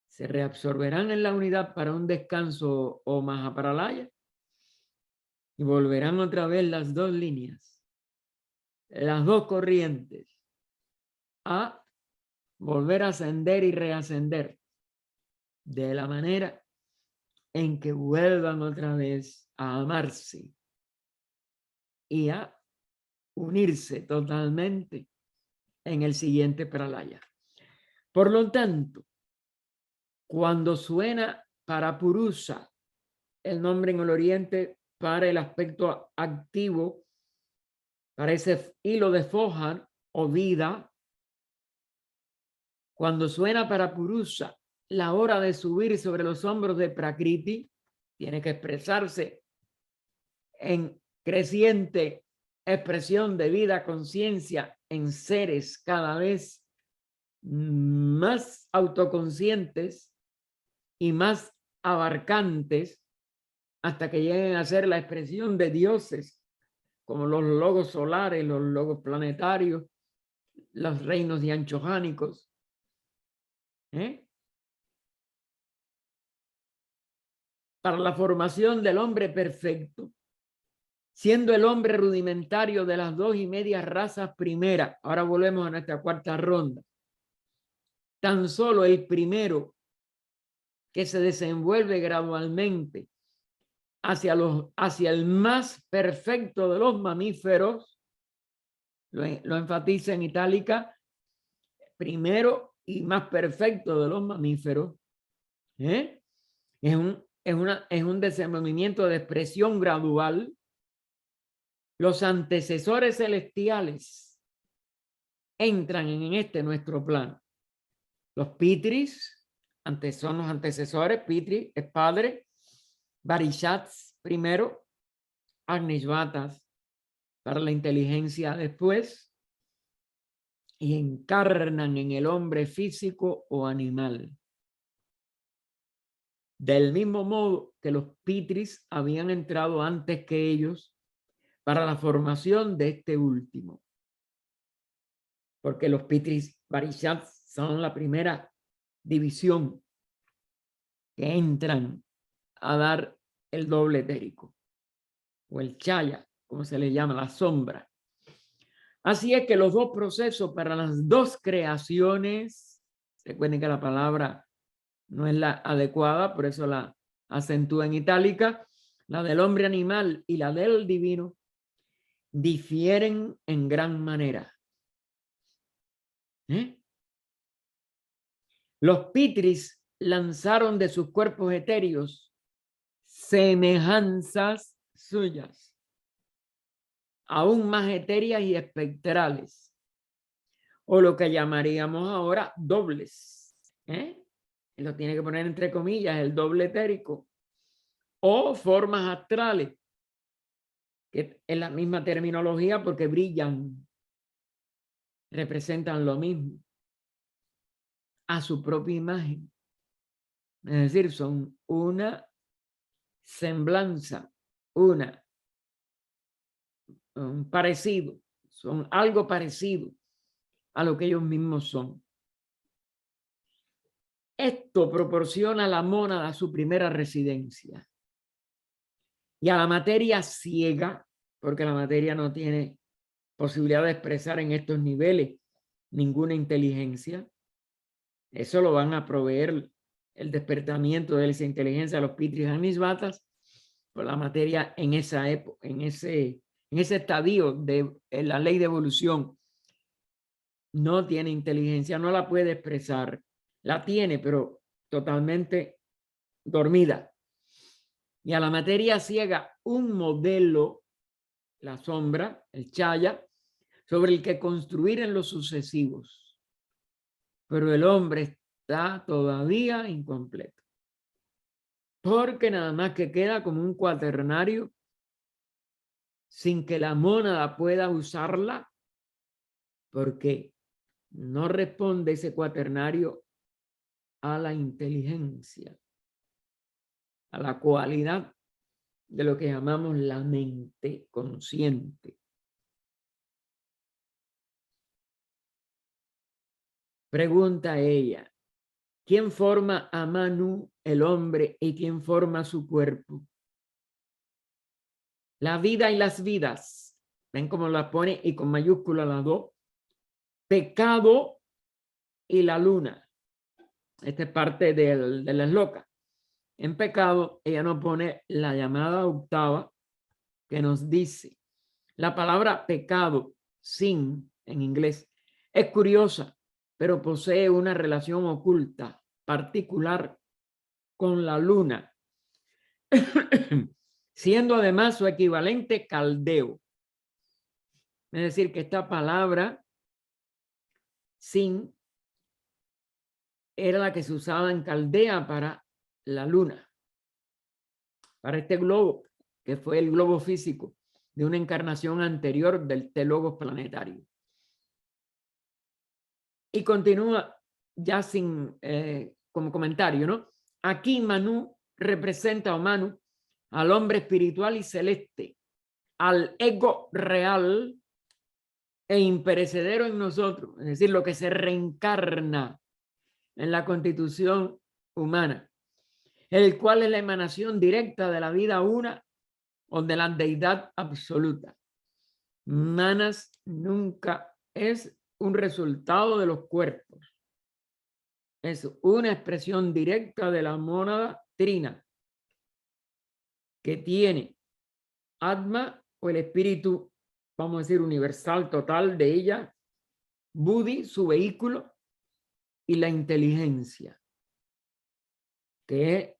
se reabsorberán en la unidad para un descanso o Mahapralaya y volverán otra vez las dos líneas, las dos corrientes, a volver a ascender y reascender de la manera en que vuelvan otra vez a amarse y a unirse totalmente en el siguiente pralaya. Por lo tanto, cuando suena para Purusa, el nombre en el oriente para el aspecto activo, para ese hilo de foja o vida, cuando suena para Purusa la hora de subir sobre los hombros de Prakriti, tiene que expresarse en creciente expresión de vida, conciencia en seres cada vez más autoconscientes y más abarcantes hasta que lleguen a ser la expresión de dioses como los logos solares, los logos planetarios, los reinos dianchojánicos. Para la formación del hombre perfecto, siendo el hombre rudimentario de las 2.5 razas primeras. Ahora volvemos a nuestra cuarta ronda. Tan solo el primero que se desenvuelve gradualmente hacia el más perfecto de los mamíferos, lo enfatiza en itálica, primero y más perfecto de los mamíferos, es un desenvolvimiento de expresión gradual. Los antecesores celestiales entran en nuestro plano. Los Pitris, son los antecesores. Pitri es padre, Varishats primero, Agnisvatas para la inteligencia después, y encarnan en el hombre físico o animal. Del mismo modo que los Pitris habían entrado antes que ellos para la formación de este último. Porque los Pitris Varishats son la primera división que entran a dar el doble etérico. o el chaya, como se le llama, la sombra. Así es que los dos procesos para las dos creaciones, recuerden que la palabra no es la adecuada, por eso la acentúa en itálica, la del hombre animal y la del divino, difieren en gran manera. Los pitris lanzaron de sus cuerpos etéreos semejanzas suyas, aún más etéreas y espectrales, o lo que llamaríamos ahora dobles. Lo tiene que poner entre comillas, el doble etérico, o formas astrales, que es la misma terminología porque brillan, representan lo mismo, a su propia imagen. Es decir, son una semblanza, un parecido, son algo parecido a lo que ellos mismos son. Esto proporciona a la mónada su primera residencia. Y a la materia ciega, porque la materia no tiene posibilidad de expresar en estos niveles ninguna inteligencia. Eso lo van a proveer el despertamiento de esa inteligencia a los pitris anisvatas, por la materia en esa época, en ese estadio de la ley de evolución. No tiene inteligencia, no la puede expresar. La tiene, pero totalmente dormida. Y a la materia ciega un modelo, la sombra, el chaya, sobre el que construir en los sucesivos. Pero el hombre está todavía incompleto. Porque nada más que queda como un cuaternario sin que la mónada pueda usarla, porque no responde ese cuaternario a la inteligencia, a la cualidad de lo que llamamos la mente consciente. Pregunta ella, ¿quién forma a Manu, el hombre, y quién forma su cuerpo? La vida y las vidas. ¿Ven cómo la pone? Y con mayúscula las dos. Pecado y la luna. Esta es parte de la esloca. En pecado, ella nos pone la llamada octava que nos dice, la palabra pecado, sin, en inglés, es curiosa, pero posee una relación oculta, particular, con la luna, siendo además su equivalente caldeo. Es decir, que esta palabra, sin, era la que se usaba en Caldea para la luna, para este globo, que fue el globo físico de una encarnación anterior del telogos planetario. Y continúa ya sin, como comentario, ¿no? Aquí Manu representa, o Manu, al hombre espiritual y celeste, al ego real e imperecedero en nosotros, es decir, lo que se reencarna en la constitución humana, el cual es la emanación directa de la vida una o de la deidad absoluta. Manas nunca es un resultado de los cuerpos. Es una expresión directa de la mónada trina que tiene Atma o el espíritu, vamos a decir, universal, total de ella, Buddhi, su vehículo, y la inteligencia, que es,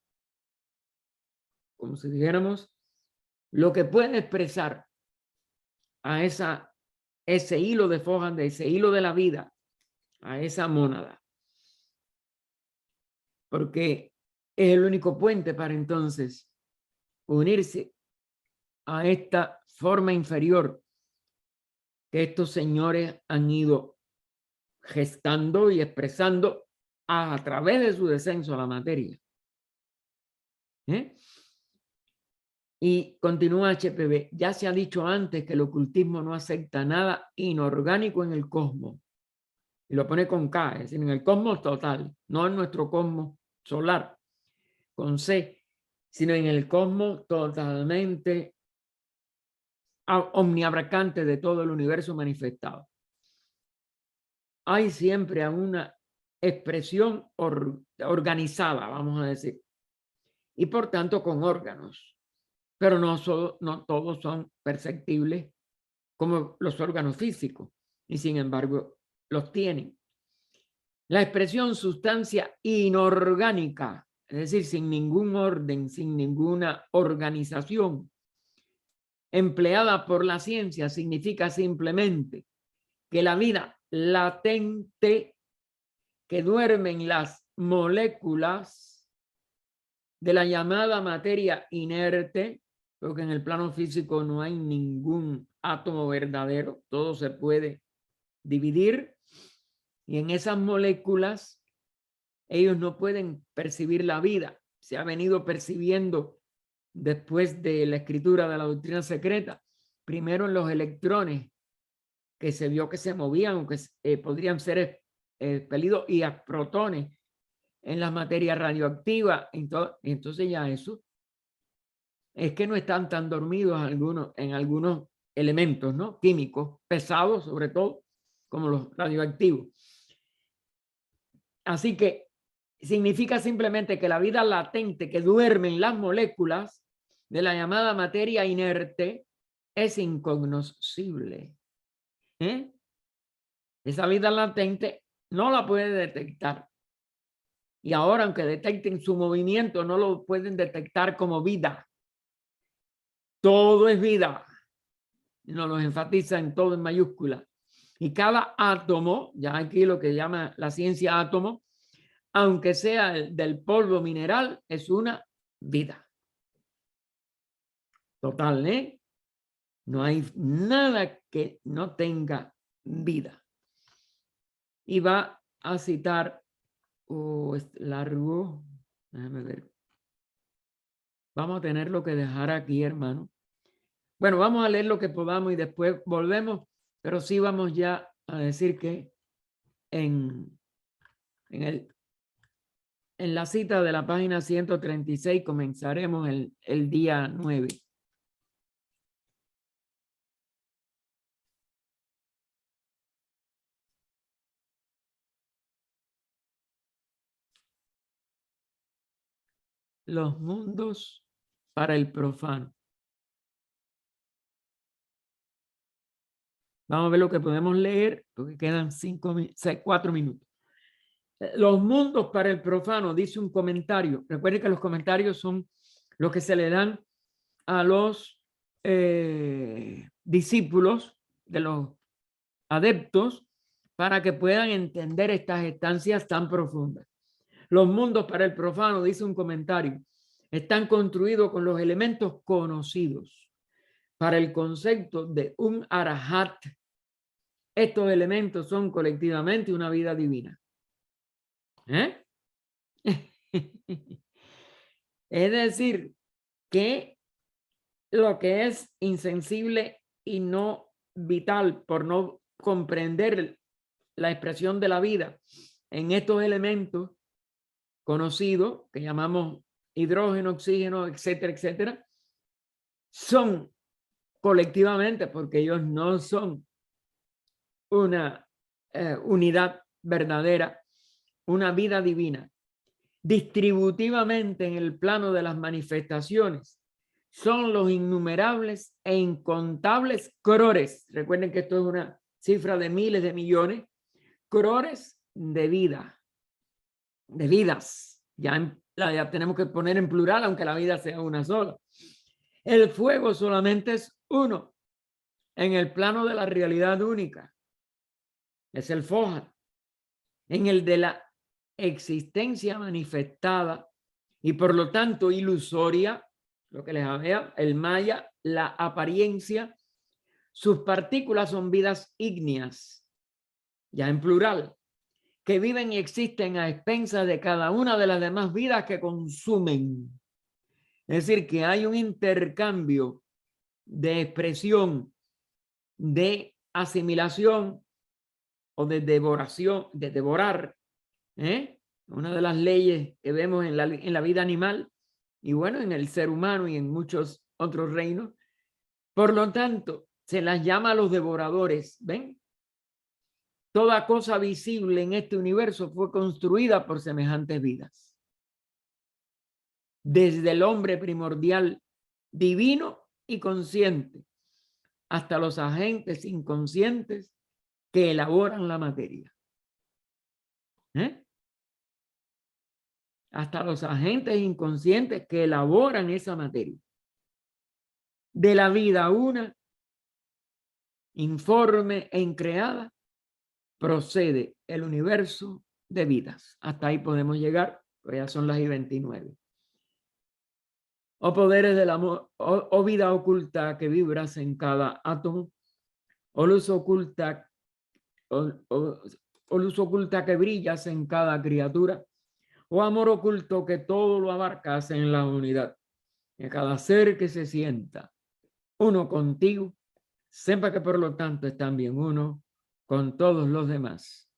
como si dijéramos, lo que puede expresar a ese hilo de fojas, de ese hilo de la vida, a esa mónada. Porque es el único puente para entonces unirse a esta forma inferior que estos señores han ido gestando y expresando a través de su descenso a la materia. Y continúa HPB, ya se ha dicho antes que el ocultismo no acepta nada inorgánico en el cosmos. Y lo pone con K, es decir, en el cosmos total, no en nuestro cosmos solar, con C, sino en el cosmos totalmente omniabarcante de todo el universo manifestado. Hay siempre una expresión organizada, vamos a decir, y por tanto con órganos, pero no todos son perceptibles como los órganos físicos, y sin embargo los tienen. La expresión sustancia inorgánica, es decir, sin ningún orden, sin ninguna organización, empleada por la ciencia, significa simplemente que la vida latente que duermen las moléculas de la llamada materia inerte, porque en el plano físico no hay ningún átomo verdadero, todo se puede dividir, y en esas moléculas ellos no pueden percibir la vida. Se ha venido percibiendo después de la escritura de la doctrina secreta, primero en los electrones, que se vio que se movían o que podrían ser expelidos, y a protones en la materia radioactiva. Entonces ya eso es que no están tan dormidos en algunos elementos, ¿no? Químicos pesados, sobre todo, como los radioactivos. Así que significa simplemente que la vida latente que duerme en las moléculas de la llamada materia inerte es incognoscible. Esa vida latente no la puede detectar. Y ahora, aunque detecten su movimiento, no lo pueden detectar como vida. Todo es vida. Nos lo enfatiza en todo en mayúscula. Y cada átomo, ya aquí lo que llama la ciencia átomo, aunque sea del polvo mineral, es una vida. Total, ¿eh? No hay nada que no tenga vida. Y va a citar, es largo, déjame ver. Vamos a tenerlo que dejar aquí, hermano. Bueno, vamos a leer lo que podamos y después volvemos, pero sí vamos ya a decir que en la cita de la página 136 comenzaremos el día 9. Los mundos para el profano. Vamos a ver lo que podemos leer, porque quedan 4 minutos. Los mundos para el profano, dice un comentario. Recuerden que los comentarios son los que se le dan a los discípulos de los adeptos para que puedan entender estas estancias tan profundas. Los mundos para el profano, dice un comentario, están construidos con los elementos conocidos. Para el concepto de un arahat, estos elementos son colectivamente una vida divina. Es decir, que lo que es insensible y no vital, por no comprender la expresión de la vida en estos elementos conocidos, que llamamos hidrógeno, oxígeno, etcétera, etcétera, son colectivamente, porque ellos no son una unidad verdadera, una vida divina. Distributivamente en el plano de las manifestaciones son los innumerables e incontables crores. Recuerden que esto es una cifra de miles de millones, crores de vida, de vidas. Ya tenemos que poner en plural, aunque la vida sea una sola. El fuego solamente es uno en el plano de la realidad única. Es el Foja. En el de la existencia manifestada y por lo tanto ilusoria, lo que les había, el maya, la apariencia, sus partículas son vidas ígneas, ya en plural, que viven y existen a expensas de cada una de las demás vidas que consumen. Es decir, que hay un intercambio de expresión, de asimilación o de devoración, de devorar, una de las leyes que vemos en la vida animal y bueno, en el ser humano y en muchos otros reinos, Por lo tanto, se las llama a los devoradores. ¿Ven? Toda cosa visible en este universo fue construida por semejantes vidas. Desde el hombre primordial, divino y consciente, hasta los agentes inconscientes que elaboran la materia. Hasta los agentes inconscientes que elaboran esa materia. De la vida una, informe e increada, procede el universo de vidas. Hasta ahí podemos llegar, pues ya son las 29. O poderes del amor, o vida oculta que vibras en cada átomo, o luz oculta, o luz oculta que brillas en cada criatura, o amor oculto que todo lo abarcas en la unidad. Que cada ser que se sienta uno contigo, sepa que por lo tanto es también uno con todos los demás.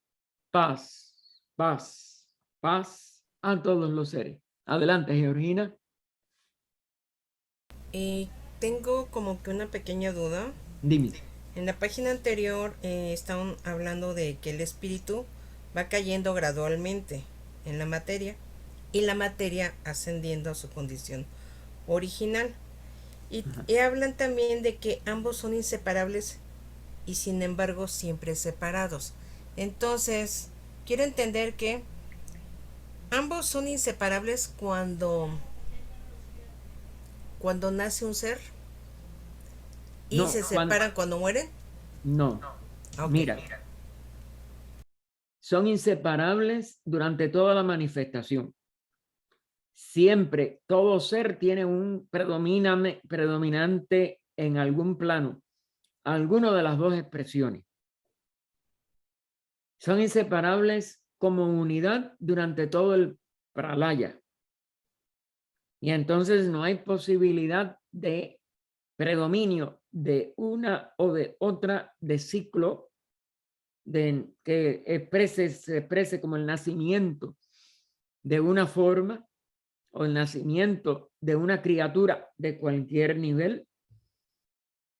Paz, paz, paz a todos los seres. Adelante, Georgina.
Tengo como que una pequeña duda.
Dime.
En la página anterior estaban hablando de que el espíritu va cayendo gradualmente en la materia y la materia ascendiendo a su condición original. Y hablan también de que ambos son inseparables y sin embargo siempre separados. Entonces, quiero entender que ambos son inseparables cuando nace un ser y
No,
se separan cuando mueren.
no.
Ok.
Mira, son inseparables durante toda la manifestación. Siempre, todo ser tiene un predominante en algún plano, alguna de las dos expresiones. Son inseparables como unidad durante todo el pralaya. Y entonces no hay posibilidad de predominio de una o de otra de ciclo que se exprese como el nacimiento de una forma o el nacimiento de una criatura de cualquier nivel,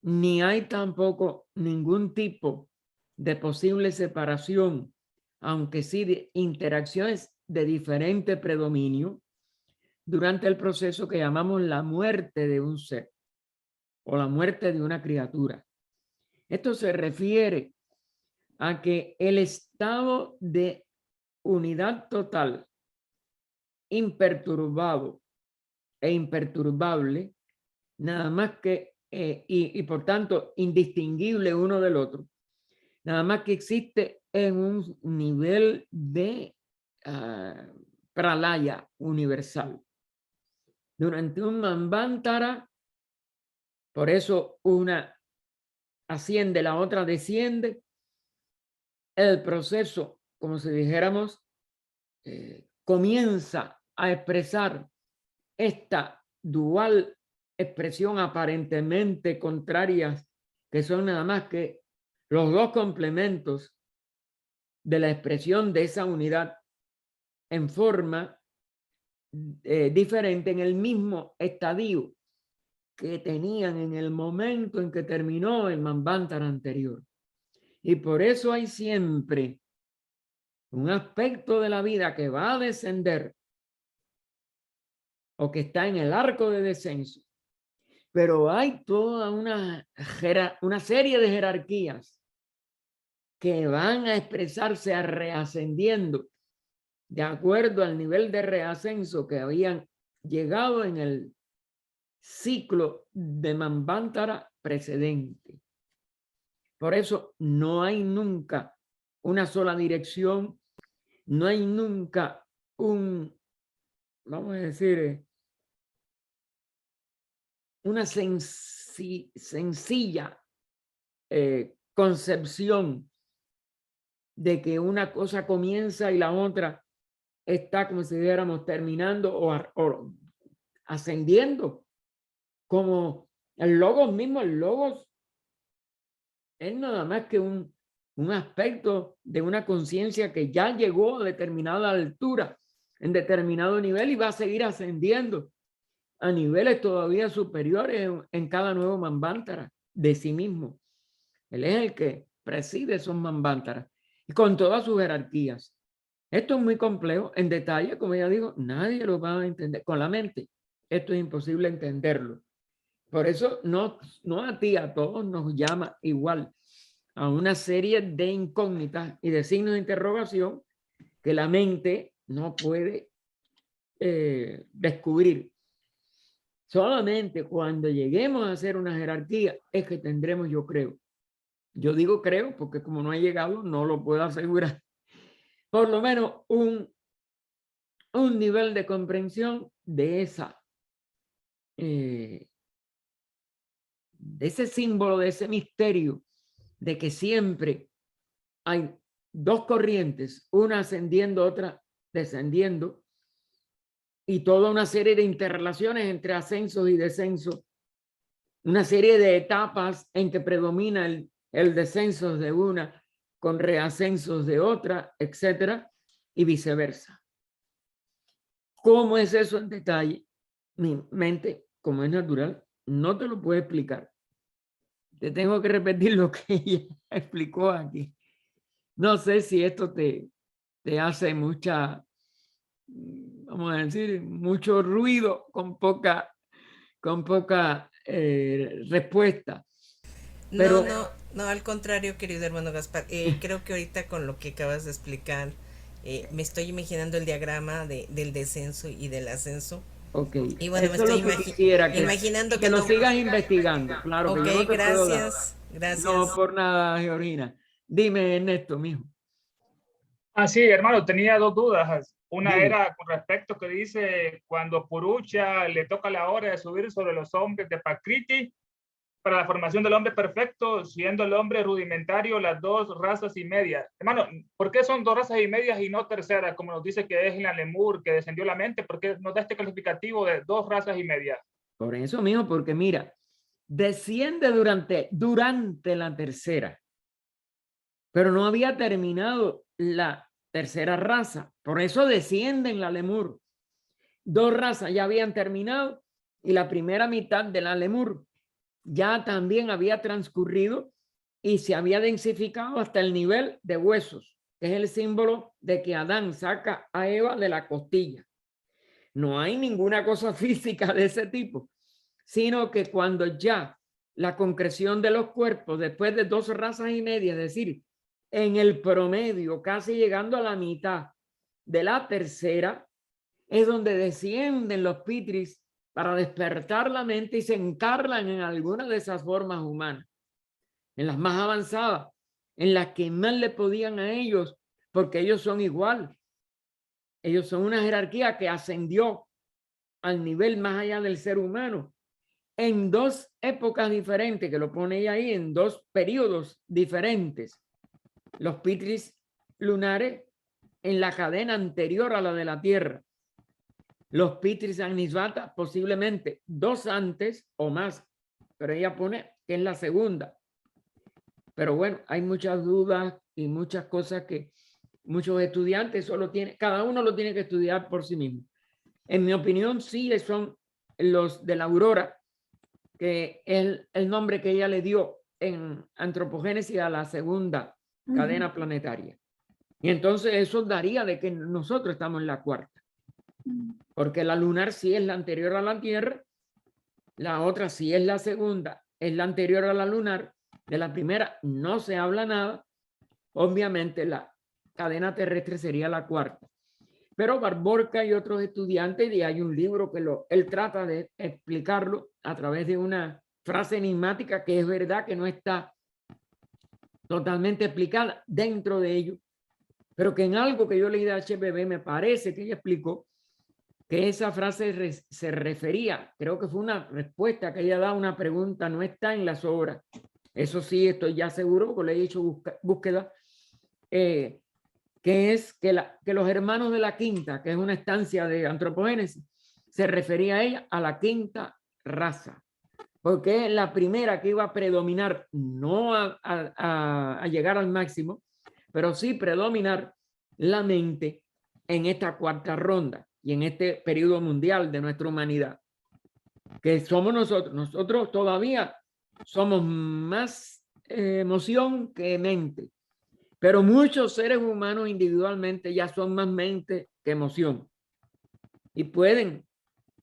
ni hay tampoco ningún tipo de posible separación, aunque sí de interacciones de diferente predominio durante el proceso que llamamos la muerte de un ser o la muerte de una criatura. Esto se refiere a que el estado de unidad total, imperturbado e imperturbable, nada más que, y por tanto indistinguible uno del otro, nada más que existe en un nivel de pralaya universal. Durante un manvantara, por eso una asciende, la otra desciende, el proceso, como si dijéramos, comienza a expresar esta dual expresión aparentemente contrarias, que son nada más que los dos complementos de la expresión de esa unidad en forma diferente en el mismo estadio que tenían en el momento en que terminó el Manvantara anterior. Y por eso hay siempre un aspecto de la vida que va a descender o que está en el arco de descenso, pero hay toda una serie de jerarquías que van a expresarse reascendiendo de acuerdo al nivel de reascenso que habían llegado en el ciclo de Manvantara precedente. Por eso no hay nunca una sola dirección, no hay nunca vamos a decir, una sencilla concepción de que una cosa comienza y la otra está, como si dijéramos, terminando o ascendiendo, como el logos mismo. El logos es nada más que un aspecto de una conciencia que ya llegó a determinada altura, en determinado nivel, y va a seguir ascendiendo a niveles todavía superiores en cada nuevo Manvantara de sí mismo. Él es el que preside esos Manvantaras y con todas sus jerarquías. Esto es muy complejo, en detalle, como ya digo, nadie lo va a entender con la mente. Esto es imposible entenderlo. Por eso no a ti, a todos nos llama igual a una serie de incógnitas y de signos de interrogación que la mente no puede descubrir. Solamente cuando lleguemos a hacer una jerarquía es que tendremos, yo creo. Yo digo creo porque como no he llegado, no lo puedo asegurar. Por lo menos un nivel de comprensión de ese símbolo, de ese misterio, de que siempre hay dos corrientes, una ascendiendo, otra descendiendo, y toda una serie de interrelaciones entre ascensos y descensos, una serie de etapas en que predomina el descenso de una con reascensos de otra, etcétera, y viceversa. ¿Cómo es eso en detalle? Mi mente, como es natural, no te lo puedo explicar. Te tengo que repetir lo que ella explicó aquí. No sé si esto te hace mucha, vamos a decir, mucho ruido con poca respuesta.
No, no, no, al contrario, querido hermano Gaspar. Creo que ahorita con lo que acabas de explicar, me estoy imaginando el diagrama del descenso y del ascenso.
Ok,
Y bueno, me
eso es
estoy
lo que quisiera,
imaginando
que
que
lo
no.
sigas investigando. Claro que
Ok,
yo no te puedo dar.
gracias, gracias.
No por nada, Georgina. Dime, Ernesto, mijo.
Ah, sí, hermano, tenía dos dudas. Una
Dime.
era con respecto que dice cuando Purusha le toca la hora de subir sobre los hombres de Prakriti para la formación del hombre perfecto, siendo el hombre rudimentario las dos razas y media. Hermano, ¿por qué son dos razas y medias y no tercera, como nos dice que es la Lemur, que descendió la mente? ¿Por qué nos da este calificativo de dos razas y media?
Por eso, mijo, porque mira, desciende durante la tercera, pero no había terminado la tercera raza. Por eso desciende en la Lemur. Dos razas ya habían terminado y la primera mitad de la Lemur ya también había transcurrido y se había densificado hasta el nivel de huesos, que es el símbolo de que Adán saca a Eva de la costilla. No hay ninguna cosa física de ese tipo, sino que cuando ya la concreción de los cuerpos, después de dos razas y media, es decir, en el promedio, casi llegando a la mitad de la tercera, es donde descienden los pitris para despertar la mente y se encarnan en alguna de esas formas humanas, en las más avanzadas, en las que más le podían a ellos, porque ellos son igual. Ellos son una jerarquía que ascendió al nivel más allá del ser humano en dos épocas diferentes, que lo pone ahí en dos periodos diferentes. Los pitris lunares en la cadena anterior a la de la Tierra. Los pitris agnisvata posiblemente dos antes o más, pero ella pone que es la segunda. Pero bueno, hay muchas dudas y muchas cosas que muchos estudiantes solo tienen, cada uno lo tiene que estudiar por sí mismo. En mi opinión, sí son los de la aurora, que es el nombre que ella le dio en antropogénesis a la segunda cadena planetaria. Y entonces eso daría de que nosotros estamos en la cuarta. Porque la lunar sí es la anterior a la Tierra, la otra sí es la segunda, es la anterior a la lunar, de la primera no se habla nada, obviamente la cadena terrestre sería la cuarta. Pero Barborca y otros estudiantes, y hay un libro que él trata de explicarlo a través de una frase enigmática que es verdad que no está totalmente explicada dentro de ello, pero que en algo que yo leí de HPB me parece que ella explicó que esa frase se refería, creo que fue una respuesta que ella da a una pregunta, no está en las obras. Eso sí, estoy ya seguro porque le he hecho búsqueda, que es que los hermanos de la quinta, que es una estancia de antropogénesis, se refería a ella a la quinta raza, porque es la primera que iba a predominar, no a llegar al máximo, pero sí predominar la mente en esta cuarta ronda y en este periodo mundial de nuestra humanidad. que somos nosotros. Nosotros todavía somos más emoción que mente, pero muchos seres humanos individualmente ya son más mente que emoción y pueden,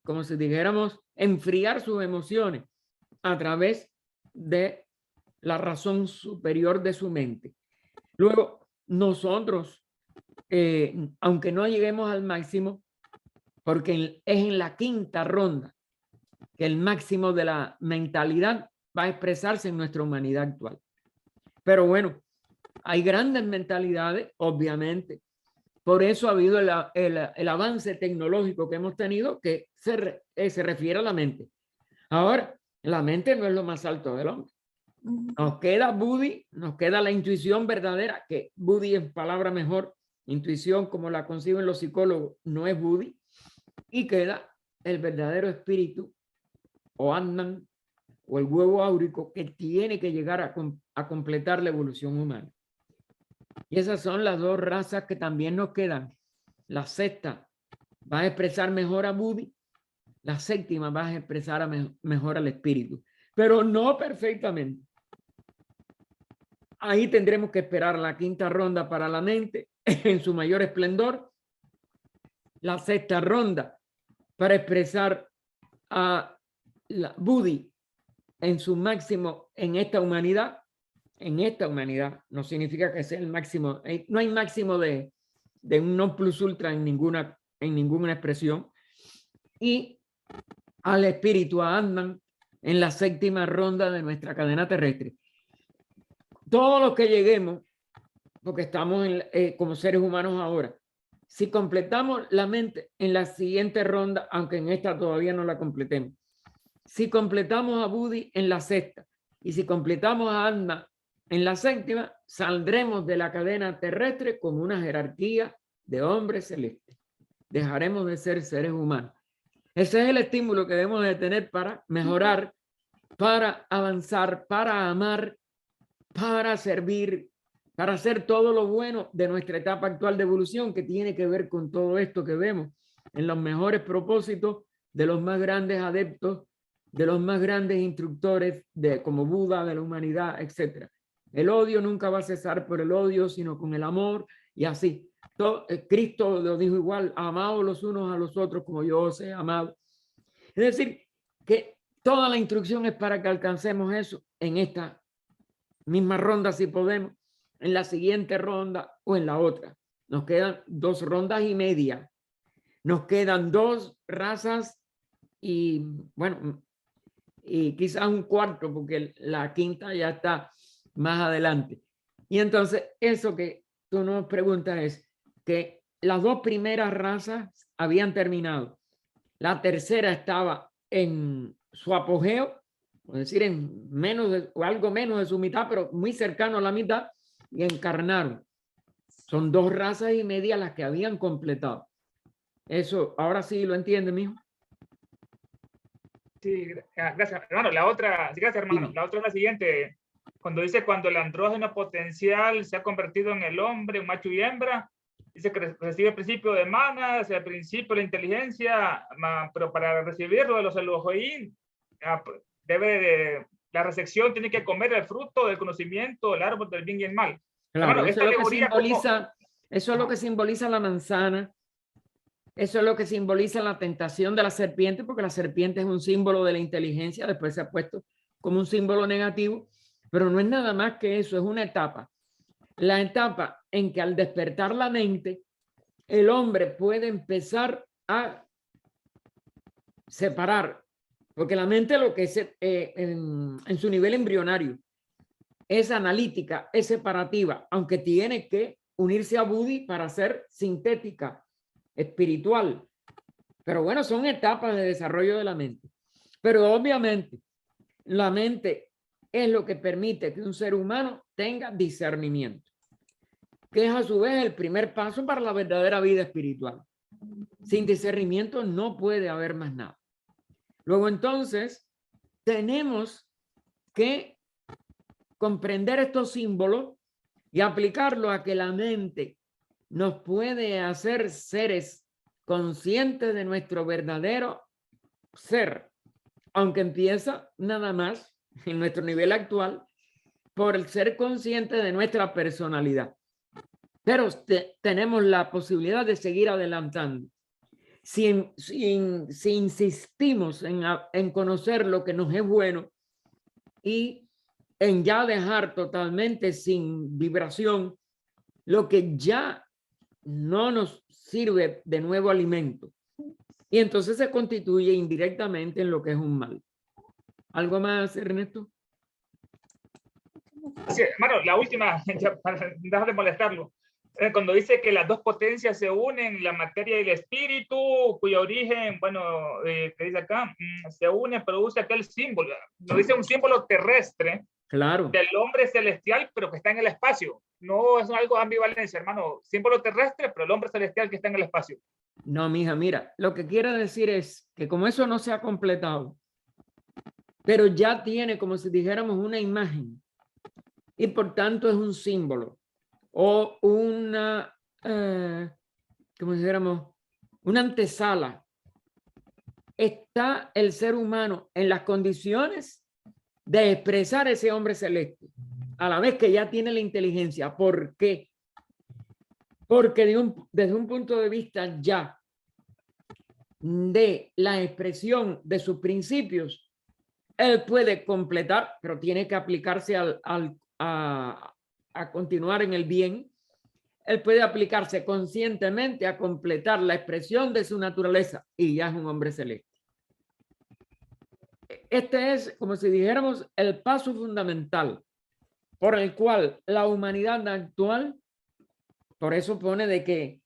como si dijéramos, enfriar sus emociones a través de la razón superior de su mente. Luego, nosotros, aunque no lleguemos al máximo, porque es en la quinta ronda que el máximo de la mentalidad va a expresarse en nuestra humanidad actual. Pero bueno, hay grandes mentalidades, obviamente. Por eso ha habido el avance tecnológico que hemos tenido que se refiere a la mente. Ahora, la mente no es lo más alto del hombre. Nos queda Buddhi, nos queda la intuición verdadera, que Buddhi es palabra mejor, intuición como la conciben los psicólogos, no es Buddhi, y queda el verdadero espíritu o Atman o el huevo áurico que tiene que llegar a completar la evolución humana. Y esas son las dos razas que también nos quedan. La sexta va a expresar mejor a Buddhi, la séptima va a expresar mejor al espíritu, pero no perfectamente. Ahí tendremos que esperar la quinta ronda para la mente en su mayor esplendor, la sexta ronda para expresar a la Buddhi en su máximo en esta humanidad. En esta humanidad no significa que sea el máximo, no hay máximo de un non plus ultra en ninguna expresión. Y al espíritu, a Atman, en la séptima ronda de nuestra cadena terrestre. Todos los que lleguemos, porque estamos como seres humanos ahora, si completamos la mente en la siguiente ronda, aunque en esta todavía no la completemos, si completamos a Buddhi en la sexta y si completamos a Atman en la séptima, saldremos de la cadena terrestre como una jerarquía de hombres celestes. Dejaremos de ser seres humanos. Ese es el estímulo que debemos de tener para mejorar, para avanzar, para amar, para servir, para hacer todo lo bueno de nuestra etapa actual de evolución, que tiene que ver con todo esto que vemos en los mejores propósitos de los más grandes adeptos, de los más grandes instructores como Buda de la humanidad, etc. El odio nunca va a cesar por el odio, sino con el amor, y así. Cristo lo dijo igual: amados los unos a los otros como yo os he amado. Es decir, que toda la instrucción es para que alcancemos eso en esta misma ronda, si podemos, en la siguiente ronda o en la otra. Nos quedan 2 rondas y media. Nos quedan 2 razas y, bueno, y quizás un cuarto, porque la quinta ya está más adelante. Y entonces, eso que tú nos preguntas es que las 2 primeras razas habían terminado. La tercera estaba en su apogeo, es decir, en o algo menos de su mitad, pero muy cercano a la mitad, y encarnaron. Son 2 razas y media las que habían completado. Eso, ahora sí lo entiende, mijo.
Sí, gracias, hermano. La otra, gracias, hermano.
Sí.
La otra es la siguiente. Cuando dice cuando el andrógeno potencial se ha convertido en el hombre, un macho y hembra, dice que recibe el principio de manas, el principio de la inteligencia, pero para recibirlo de los Elohim, la recepción tiene que comer el fruto del conocimiento, el árbol del bien y el mal.
Claro,
Hermano,
eso es lo que simboliza la manzana. Eso es lo que simboliza la tentación de la serpiente, porque la serpiente es un símbolo de la inteligencia, después se ha puesto como un símbolo negativo, pero no es nada más que eso, es una etapa. La etapa en que al despertar la mente, el hombre puede empezar a separar, porque la mente lo que es en su nivel embrionario es analítica, es separativa, aunque tiene que unirse a Buddhi para ser sintética, espiritual. Pero bueno, son etapas de desarrollo de la mente. Pero obviamente la mente es lo que permite que un ser humano tenga discernimiento, que es a su vez el primer paso para la verdadera vida espiritual. Sin discernimiento no puede haber más nada. Luego entonces tenemos que comprender estos símbolos y aplicarlo a que la mente nos puede hacer seres conscientes de nuestro verdadero ser, aunque empieza nada más en nuestro nivel actual por el ser consciente de nuestra personalidad. Pero tenemos la posibilidad de seguir adelantando. Si insistimos en conocer lo que nos es bueno y en ya dejar totalmente sin vibración lo que ya no nos sirve de nuevo alimento. Y entonces se constituye indirectamente en lo que es un mal. ¿Algo más, Ernesto?
Sí, hermano, la última, ya para dejar de molestarlo. Cuando dice que las dos potencias se unen, la materia y el espíritu, cuyo origen, bueno, que dice acá, se une, produce aquel símbolo. Nos dice un símbolo terrestre,
claro,
del hombre celestial, pero que está en el espacio. No es algo de ambivalencia, hermano. Símbolo terrestre, pero el hombre celestial que está en el espacio.
no, mija, mira, lo que quiero decir es que como eso no se ha completado, pero ya tiene, como si dijéramos, una imagen y por tanto es un símbolo o una, como si dijéramos, una antesala. Está el ser humano en las condiciones de expresar ese hombre celeste, a la vez que ya tiene la inteligencia. ¿Por qué? Porque desde un punto de vista ya de la expresión de sus principios, él puede completar, pero tiene que aplicarse a continuar en el bien. Él puede aplicarse conscientemente a completar la expresión de su naturaleza y ya es un hombre celeste. Este es, como si dijéramos, el paso fundamental por el cual la humanidad actual, por eso pone de que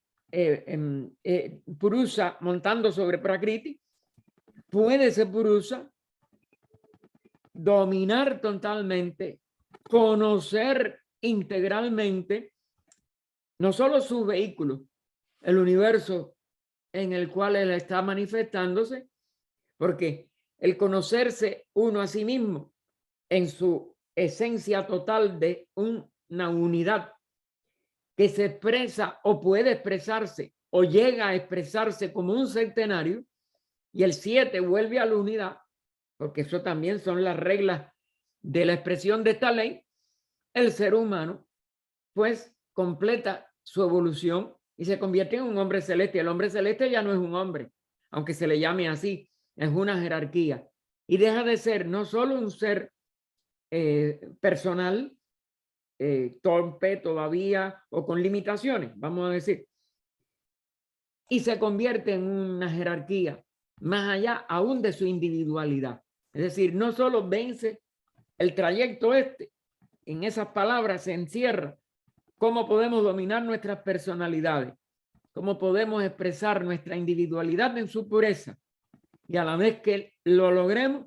Purusa montando sobre Prakriti, puede ser Purusa, dominar totalmente, conocer integralmente, no solo su vehículo, el universo en el cual él está manifestándose, porque el conocerse uno a sí mismo en su esencia total de una unidad que se expresa o puede expresarse o llega a expresarse como un centenario, y el 7 vuelve a la unidad, porque eso también son las reglas de la expresión de esta ley, el ser humano pues completa su evolución y se convierte en un hombre celeste. El hombre celeste ya no es un hombre, aunque se le llame así, es una jerarquía y deja de ser no solo un ser personal, torpe todavía o con limitaciones, vamos a decir, y se convierte en una jerarquía más allá aún de su individualidad. Es decir, no solo vence el trayecto en esas palabras se encierra cómo podemos dominar nuestras personalidades, cómo podemos expresar nuestra individualidad en su pureza, y a la vez que lo logremos,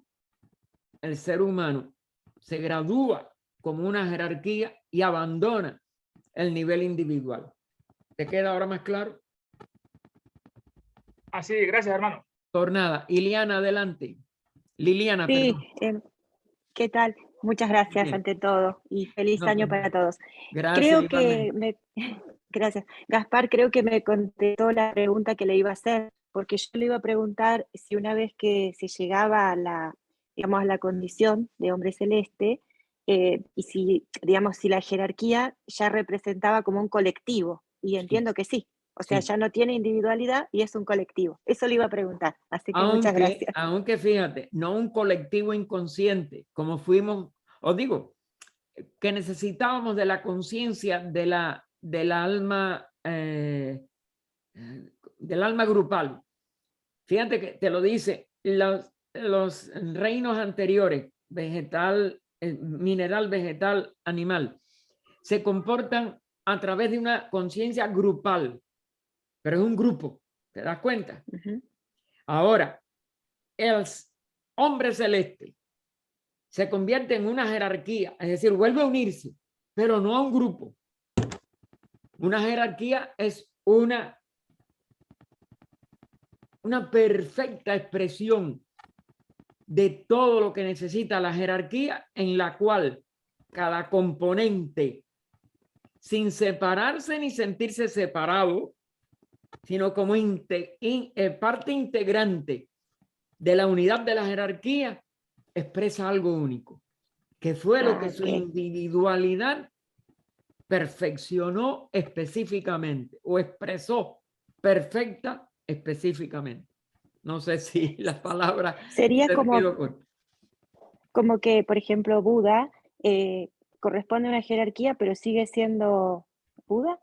el ser humano se gradúa como una jerarquía y abandona el nivel individual. ¿Te queda ahora más claro?
Así, gracias, hermano.
Por nada. Iliana, adelante. Liliana,
Sí,
perdón.
¿qué tal? Muchas gracias
Bien.
ante todo y feliz
No,
año
pues,
para todos.
gracias,
Creo que
igualmente.
gracias. Gaspar, creo que me contestó la pregunta que le iba a hacer, porque yo le iba a preguntar si una vez que se llegaba a la, digamos, a la condición de hombre celeste, y si, digamos, si la jerarquía ya representaba como un colectivo, y entiendo que sí. O sea,
Sí.
ya no tiene individualidad y es un colectivo. Eso le iba a preguntar, así que muchas gracias.
Aunque fíjate, no un colectivo inconsciente, como fuimos, os digo, que necesitábamos de la conciencia del alma, del alma grupal. Fíjate que te lo dice, los reinos anteriores, vegetal, mineral, vegetal, animal, se comportan a través de una conciencia grupal, pero es un grupo, ¿te das cuenta?
Ujú.
Ahora, el hombre celeste se convierte en una jerarquía, es decir, vuelve a unirse, pero no a un grupo. Una jerarquía es una perfecta expresión de todo lo que necesita la jerarquía, en la cual cada componente, sin separarse ni sentirse separado, sino como parte integrante de la unidad de la jerarquía, expresa algo único, que fue lo que su
Ok.
individualidad perfeccionó específicamente o expresó perfecta específicamente. No sé si las palabras
Sería
se quedó corta.
como que, por ejemplo, Buda corresponde a una jerarquía, pero sigue siendo Buda.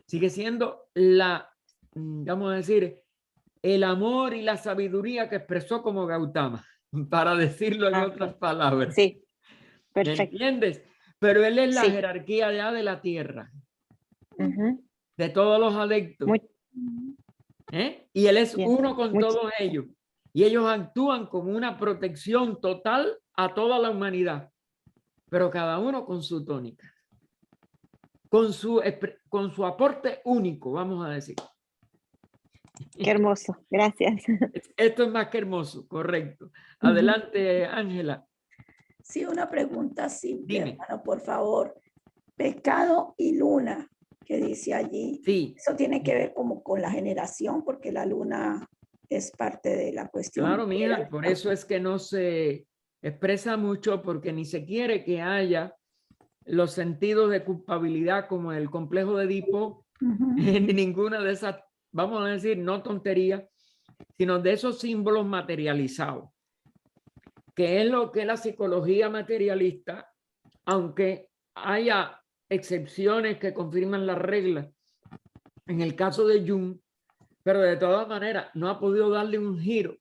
Sigue siendo la, vamos a decir, el amor y la sabiduría que expresó como Gautama, para decirlo en
Ah,
otras
ok.
palabras.
Sí,
¿Me
perfecto.
entiendes? Pero él es la
Sí.
jerarquía ya de la tierra,
Ujú.
de todos los adeptos,
Muy
¿eh? Y él es
bien.
uno con todos ellos. Y ellos actúan como una protección total a toda la humanidad, pero cada uno con su tónica, con su aporte único, vamos a decir.
Qué hermoso. Gracias.
Esto es más que hermoso, correcto.
Ujú.
Adelante, Ángela.
Sí, una pregunta simple,
Dime.
hermano, por favor. Pecado y luna, que dice allí.
Sí,
Eso tiene que ver como con la generación, porque la luna es parte de la cuestión.
claro, mija, por eso es que no se expresa mucho, porque ni se quiere que haya los sentidos de culpabilidad como el complejo de Edipo,
Ujú.
ni ninguna de esas, vamos a decir, no tontería, sino de esos símbolos materializados, que es lo que la psicología materialista, aunque haya excepciones que confirman las reglas, en el caso de Jung, pero de todas maneras no ha podido darle un giro,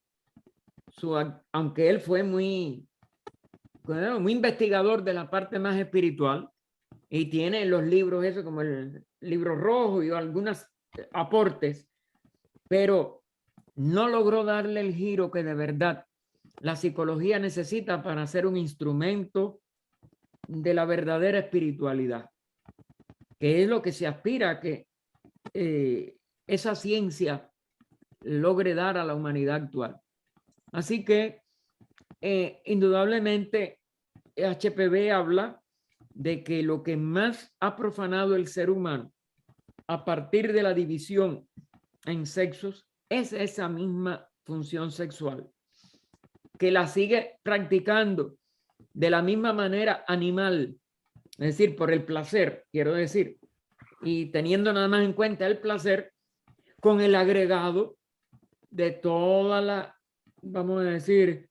aunque él fue muy investigador de la parte más espiritual y tiene los libros eso como el libro rojo y algunos aportes, pero no logró darle el giro que de verdad la psicología necesita para ser un instrumento de la verdadera espiritualidad, que es lo que se aspira a que esa ciencia logre dar a la humanidad actual. Así que indudablemente HPV habla de que lo que más ha profanado el ser humano a partir de la división en sexos es esa misma función sexual, que la sigue practicando de la misma manera animal, es decir, por el placer, quiero decir, y teniendo nada más en cuenta el placer con el agregado de toda la, vamos a decir,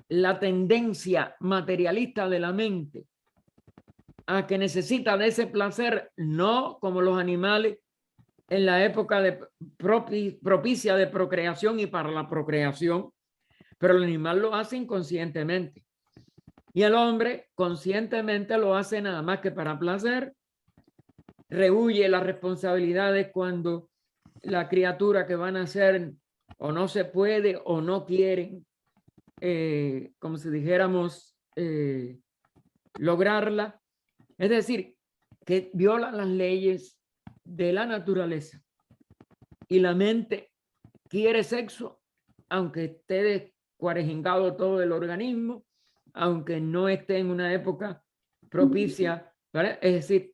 la tendencia materialista de la mente a que necesita de ese placer, no como los animales en la época de propicia de procreación y para la procreación, pero el animal lo hace inconscientemente. Y el hombre conscientemente lo hace nada más que para placer, rehuye las responsabilidades cuando la criatura que van a nacer o no se puede o no quieren, como si dijéramos, lograrla. Es decir, que viola las leyes de la naturaleza y la mente quiere sexo, aunque esté descuarejingado todo el organismo, aunque no esté en una época propicia, ¿verdad? Es decir,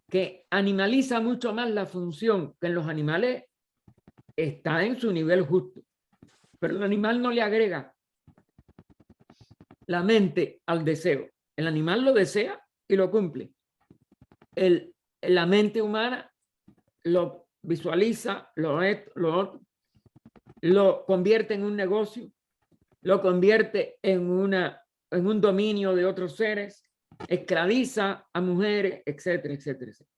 que animaliza mucho más la función, que en los animales está en su nivel justo, pero el animal no le agrega la mente al deseo. El animal lo desea y lo cumple. La mente humana lo visualiza, lo convierte en un negocio, lo convierte en un dominio de otros seres, esclaviza a mujeres, etcétera, etcétera, etcétera.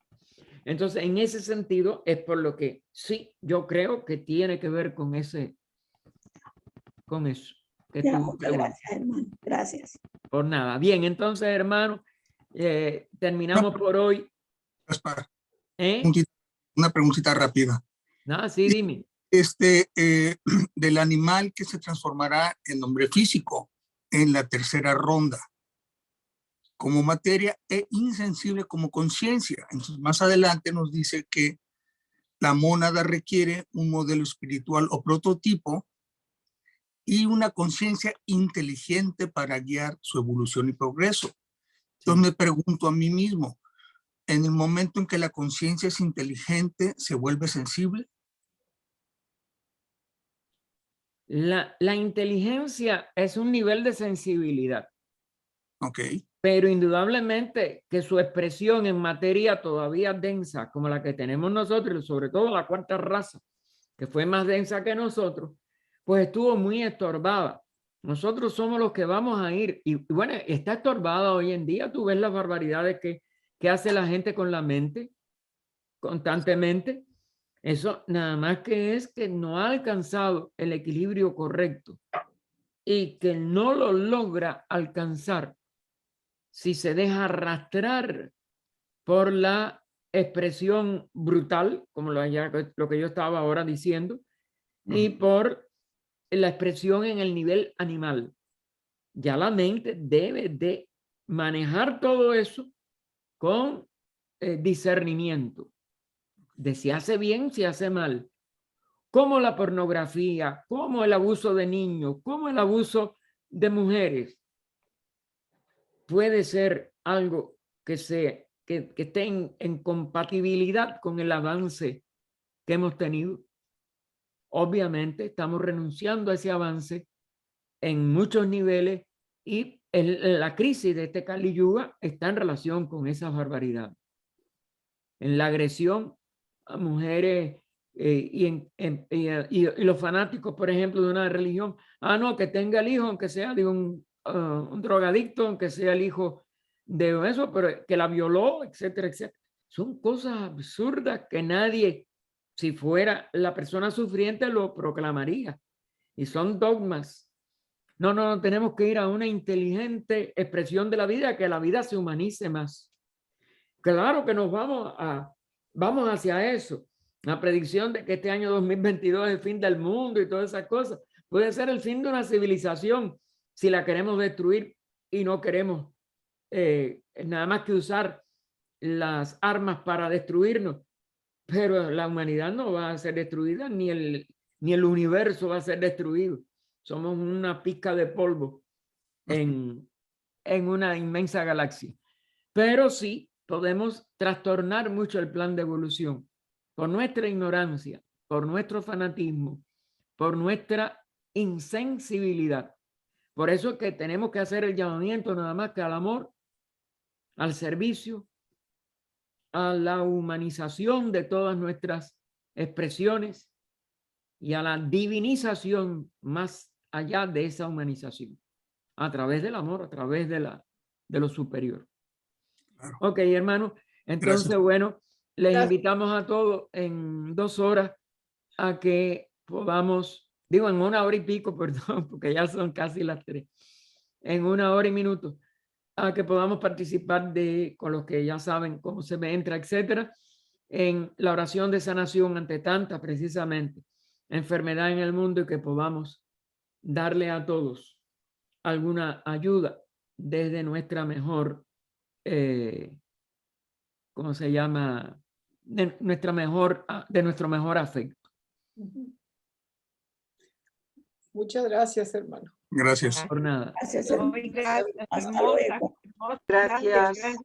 Entonces, en ese sentido, es por lo que sí, yo creo que tiene que ver con eso. Que
Ya,
tú
muchas
preguntas.
gracias, hermano. Gracias.
Por nada. Bien, entonces, hermano, terminamos por hoy.
Gaspar,
¿Eh?
una preguntita rápida.
No, sí, dime.
Del animal que se transformará en hombre físico en la tercera ronda, como materia e insensible como conciencia. Entonces, más adelante nos dice que la mónada requiere un modelo espiritual o prototipo y una conciencia inteligente para guiar su evolución y progreso. Entonces me pregunto a mí mismo, en el momento en que la conciencia es inteligente, ¿se vuelve sensible?
La inteligencia es un nivel de sensibilidad,
Ok.
pero indudablemente que su expresión en materia todavía densa como la que tenemos nosotros, y sobre todo la cuarta raza, que fue más densa que nosotros, pues estuvo muy estorbada. Nosotros somos los que vamos a ir, y bueno, está estorbada hoy en día. Tú ves las barbaridades que hace la gente con la mente constantemente. Eso nada más que es que no ha alcanzado el equilibrio correcto y que no lo logra alcanzar si se deja arrastrar por la expresión brutal, como lo que yo estaba ahora diciendo, y por la expresión en el nivel animal. Ya la mente debe de manejar todo eso con discernimiento de si hace bien, si hace mal, como la pornografía, como el abuso de niños, como el abuso de mujeres. Puede ser algo que esté en compatibilidad con el avance que hemos tenido. Obviamente estamos renunciando a ese avance en muchos niveles y la crisis de este Kali Yuga está en relación con esa barbaridad. En la agresión a mujeres y los fanáticos, por ejemplo, de una religión. No, que tenga el hijo, aunque sea de un drogadicto, aunque sea el hijo de eso, pero que la violó, etcétera, etcétera. Son cosas absurdas que nadie, si fuera la persona sufriente, lo proclamaría. Y son dogmas. No, tenemos que ir a una inteligente expresión de la vida, que la vida se humanice más. Claro que nos vamos hacia eso. La predicción de que este año 2022 es el fin del mundo y todas esas cosas. Puede ser el fin de una civilización si la queremos destruir y no queremos nada más que usar las armas para destruirnos. Pero la humanidad no va a ser destruida, ni el universo va a ser destruido. Somos una pizca de polvo en una inmensa galaxia. Pero sí podemos trastornar mucho el plan de evolución por nuestra ignorancia, por nuestro fanatismo, por nuestra insensibilidad. Por eso es que tenemos que hacer el llamamiento nada más que al amor, al servicio, a la humanización de todas nuestras expresiones y a la divinización más allá de esa humanización, a través del amor, a través de lo superior.
Claro.
Ok, hermano. Entonces,
Gracias.
bueno, les invitamos a todos en 2 horas a que podamos, digo, en 1 hora y pico, perdón, porque ya son casi las 3, en 1 hora y minutos, a que podamos participar con los que ya saben cómo se me entra, etcétera, en la oración de sanación ante tanta, precisamente, enfermedad en el mundo, y que podamos darle a todos alguna ayuda desde nuestra mejor ¿cómo se llama? De nuestro mejor afecto.
Muchas gracias, hermano.
Gracias.
Por nada.
Gracias,
Muy gracias,
hasta
hermosa,
luego.
hermosa,
Gracias.
gracias.